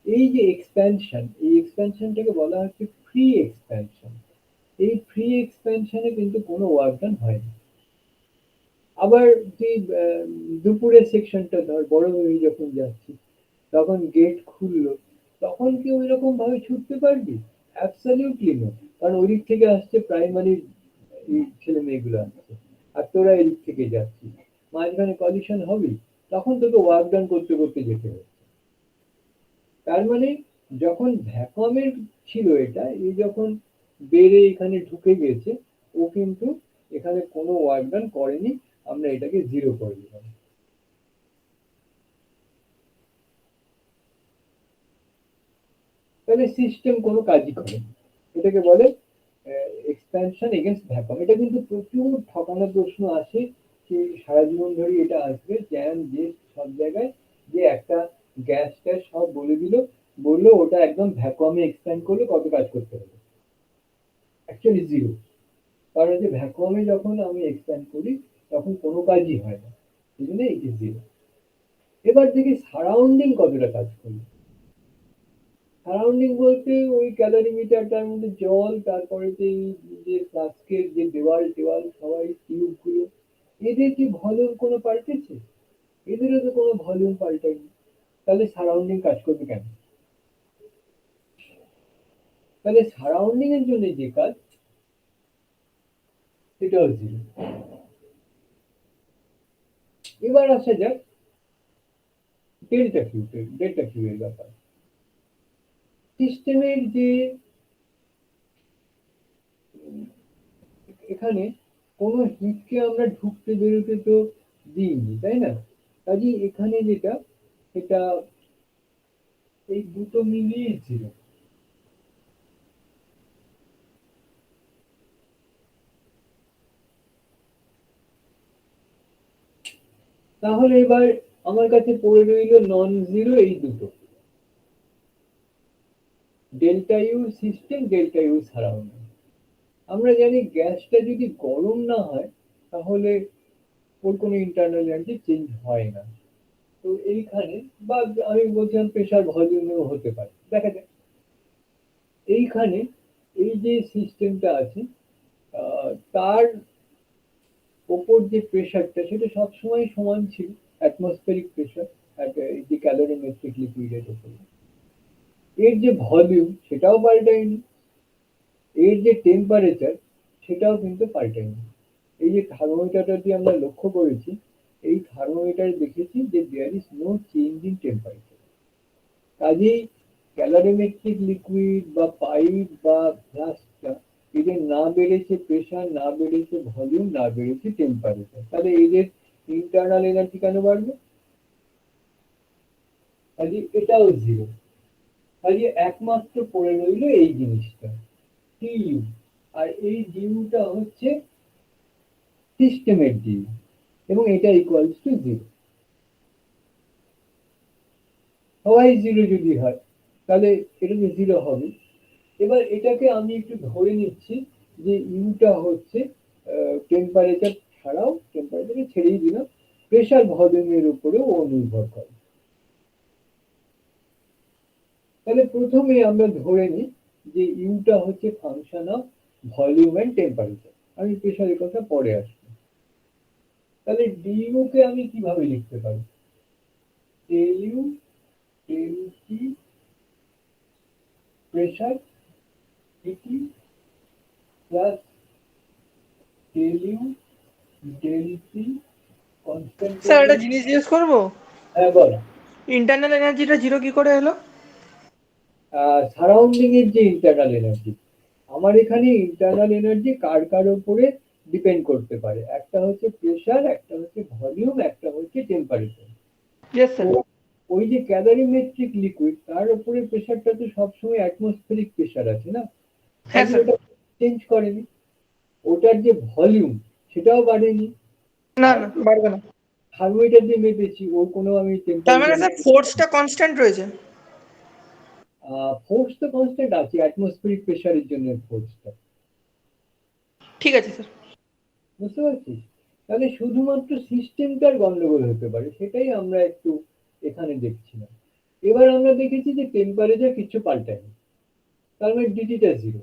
এই যে এক্সপ্যানশন, এই এক্সপ্যানশনটাকে বলা হচ্ছে ফ্রি এক্সপ্যানশন। এই ফ্রি এক্সপ্যানশনে কিন্তু কোনো ওয়ার্ক ডান হয়নি। আবার তুই দুপুরের সেকশনটা ধর, বড় হয়ে যখন যাচ্ছি তখন গেট খুললো, তখন কি ওই রকম ভাবে ছুটতে পারবি? অ্যাবসলিউটলি নো, কারণ ওই দিক থেকে আসছে প্রাইমারির ছেলে মেয়েগুলো আসছে আর তোরা এদিক থেকে যাচ্ছিস, মাঝখানে কলিশন হবেই, তখন তোকে ওয়ার্ক ডান করতে করতে যেতে হবে। তার মানে যখন ভ্যাকুয়ামের ছিল এটা, এই যখন বেড়ে এখানে ঢুকে গেছে ও কিন্তু এখানে কোনো ওয়ার্ক ডান করেনি, আমরা এটাকে জিরো করে দিলাম। তাহলে সিস্টেম কোনো কাজই করে, এটাকে বলে এক্সপ্যানশন এগেন্স্ট ভ্যাকুয়াম। এটা কিন্তু প্রচুর ঠকানো প্রশ্ন আসে, যে সারা জীবন ধরে এটা আসবে জ্যাম যে সব জায়গায়, যে একটা গ্যাস ট্যাস সব বলে দিল, বললো ওটা একদম ভ্যাকুয়ামে এক্সপ্যান্ড করলে কত কাজ করতে হবে, অ্যাকচুয়ালি জিরো। কারণ যে ভ্যাকুয়ামে যখন আমি এক্সপ্যান্ড করি তখন কোনো কাজই হয় না, এই জন্য ইট ইজ জিরো। এবার দেখি সারাউন্ডিং কতটা কাজ করবে। সারাউন্ডিং বলতে ওই ক্যালোরিমিটারটার মধ্যে জল, তারপরে যে ফ্লাস্কের যে দেওয়াল টেওয়াল সবাই টিউব গুলো, এদের কি ভলিউম কোনো পাল্টেছে? এদেরও তো কোনো ভলিউম পাল্টায়নি, তাহলে সারাউন্ডিং কাজ করবে কেন? তাহলে সারাউন্ডিং এর জন্য যে কাজ সেটাও জিরো। এবার আসা যাক ডেল্টা কিউ এর ব্যাপার। সিস্টেমের যে এখানে কোনো হিটকে আমরা ঢুকতে বেরোতে তো দিইনি, তাই না? কাজে এখানে যেটা সেটা এই দুটো মিলিয়ে ছিল। তাহলে এবার আমার কাছে পড়ে রইল নন জিরো এই দুটো, delta U system, delta U surrounding. আমরা জানি গ্যাসটা যদি গরম না হয় তাহলে ওর কোনো ইন্টারনাল এনার্জি চেঞ্জ হয় না। তো এইখানে বা আমি বলছিলাম প্রেসার ভলিউমেও হতে পারে, দেখা যাক। এইখানে এই যে সিস্টেমটা আছে তার ওপর যে প্রেসারটা সেটা সবসময় সমান ছিল, অ্যাটমসফেরিক প্রেশার যে ক্যালোরিমেট্রিক লিকুইডের উপরে। এর যে ভলিউম সেটাও পাল্টায়নি, এর যে টেম্পারেচার সেটাও কিন্তু পাল্টায়নি। এই যে থার্মোমিটারটা দিয়ে আমরা লক্ষ্য করেছি, এই থার্মোমিটার দেখেছি যে there is no change in temperature. কাজেই ক্যালোরিমেট্রিক লিকুইড বা পাইপ বা ফ্লাস্কটা এদের না বেড়েছে প্রেশার, না বেড়েছে ভলিউম, না বেড়েছে টেম্পারেচার, তাহলে এদের ইন্টারনাল এনার্জি কেন বাড়বে? কাজে এটাও জিরো। কাজে একমাত্র পড়ে রইল এই জিনিসটা টিইউ, আর এই ডিউটা হচ্ছে সিস্টেমের ডিউ, এবং এটা ইকুয়ালস টু জিরো। সবাই জিরো যদি হয় তাহলে এটা যে জিরো হবে। এবার এটাকে আমি একটু ধরে নিচ্ছি যে ইউটা হচ্ছে টেম্পারেচার ছাড়াও, টেম্পারেচারকে ছেড়েই দিলাম, প্রেশার ভলিউমের উপরেও ও নির্ভর করে। তাহলে প্রথমে আমরা ধরে নিই যে ইউটা হচ্ছে function of volume and temperature. আমি প্রেশারের কথা পরে আসবো। তাহলে ডিইউ কে আমি কিভাবে লিখতে পারি? Del U del T pressure dT plus del U del T constant. Sir একটা জিনিস জিজ্ঞেস করবো, হ্যাঁ বল। ইন্টারনাল এনার্জিটা জিরো কি করে এলো? সারাউন্ডিং এর যে ইন্টারনাল এনার্জি, আমার এখানে ইন্টারনাল এনার্জি কার কার উপরে ডিপেন্ড করতে পারে? একটা হচ্ছে প্রেশার, একটা হচ্ছে ভলিউম, একটা হচ্ছে টেম্পারেচার। Yes sir. ওই যে ক্যালোরিমেট্রিক লিকুইড তার উপরে প্রেশারটা তো সবসময় অ্যাটমসফেরিক প্রেশার আছে না? হ্যাঁ স্যার। ওটা চেঞ্জ করেনি। ওটার যে ভলিউম সেটাও বাড়েনি। না না, বাড়বে না। থার্মোমিটার দিয়ে মেপেছি, ওর কোনো আমি তার মানে টেম্পারেচার, স্যার ফোর্সটা কনস্ট্যান্ট রয়েছে। ফোর্স তো কনস্ট্যান্ট আছে, অ্যাটমসফেরিক প্রেশারের জন্য ফোর্সটা। ঠিক আছে স্যার। বুঝতে পারছিস? তাহলে শুধুমাত্র সিস্টেমটার গন্ডগোল হতে পারে, সেটাই আমরা একটু এখানে দেখছিলাম। এবার আমরা দেখেছি যে টেম্পারেচার কিছু পাল্টায়নি, তার মানে ডিটিটা জিরো।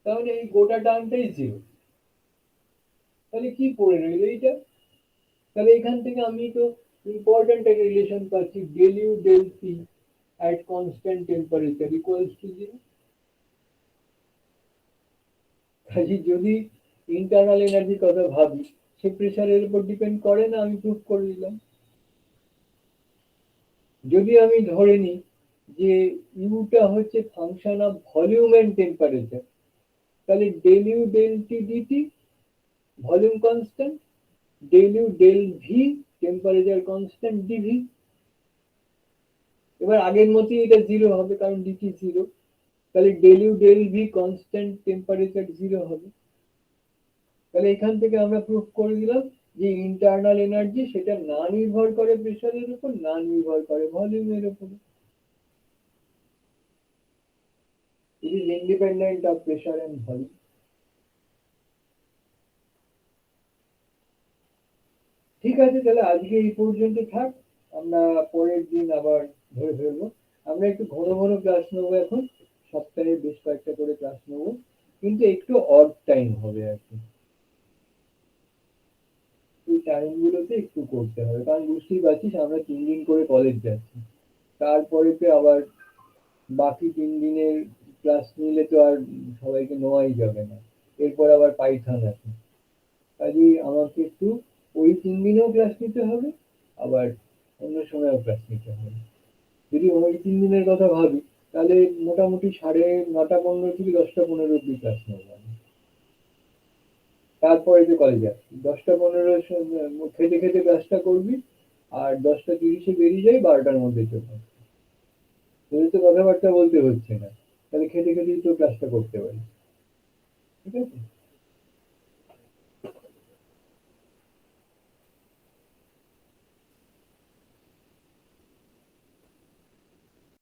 তাহলে এই গোটা টার্মটাই জিরো। তাহলে কি পড়ে রইল এইটা? তাহলে এখান থেকে আমি তো ইম্পর্টেন্ট একটা রিলেশন পাচ্ছি, del U del P at constant temperature equals to zero. কাজে যদি ইন্টারনাল এনার্জির কথা ভাবি, সে প্রেশারের উপর ডিপেন্ড করে না, আমি প্রুভ করে দিলাম। যদি আমি ধরে নিই যে ইউটা হচ্ছে function of volume and temperature, তাহলে del U del T dT volume constant, del U del V temperature constant dV. এবার আগের মতই এটা জিরো হবে কারণ ডিটি জিরো। তাহলে del U del V constant, temperature zero হবে। তাহলে এখান থেকে আমরা প্রুফ করে দিলাম যে ইন্টারনাল এনার্জি সেটা না নির্ভর করে প্রেশারের উপর, না নির্ভর করে ভলিউমের উপর। It is independent of pressure and volume. ঠিক আছে, তাহলে আজকে এই পর্যন্ত থাক, আমরা পরের দিন আবার ধরে ফেলবো। আমরা একটু ঘন ঘন ক্লাস নেবো এখন, সপ্তাহে বেশ কয়েকটা করে ক্লাস নেবো, কিন্তু একটু অড টাইম হবে আর কি। এই টাইম গুলোতে একটু করতে হবে, কারণ বুঝতেই পারছিস আমরা 3 দিন করে কলেজ যাচ্ছি, তারপরেতে আবার বাকি 3 দিনের ক্লাস নিলে তো আর সবাইকে নেওয়াই যাবে না, এরপর আবার পাইথন আছে। কাজেই আমাকে একটু ওই 3 দিনেও ক্লাস নিতে হবে, আবার অন্য সময়ও ক্লাস নিতে হবে। যদি ওই 3 দিনের কথা ভাবি তাহলে মোটামুটি 9:30 থেকে 10:15 অব্দি ক্লাস নেবো আমি। তারপরে যে কলেজে আসছি 10:15 খেতে খেতে ক্লাসটা করবি, আর 10:30 বেরিয়ে যাই, 12টার মধ্যে চলে আসবি। তোদের তো কথাবার্তা বলতে হচ্ছে না, তাহলে খেতে খেতেই তো ক্লাসটা করতে পারি। ঠিক আছে?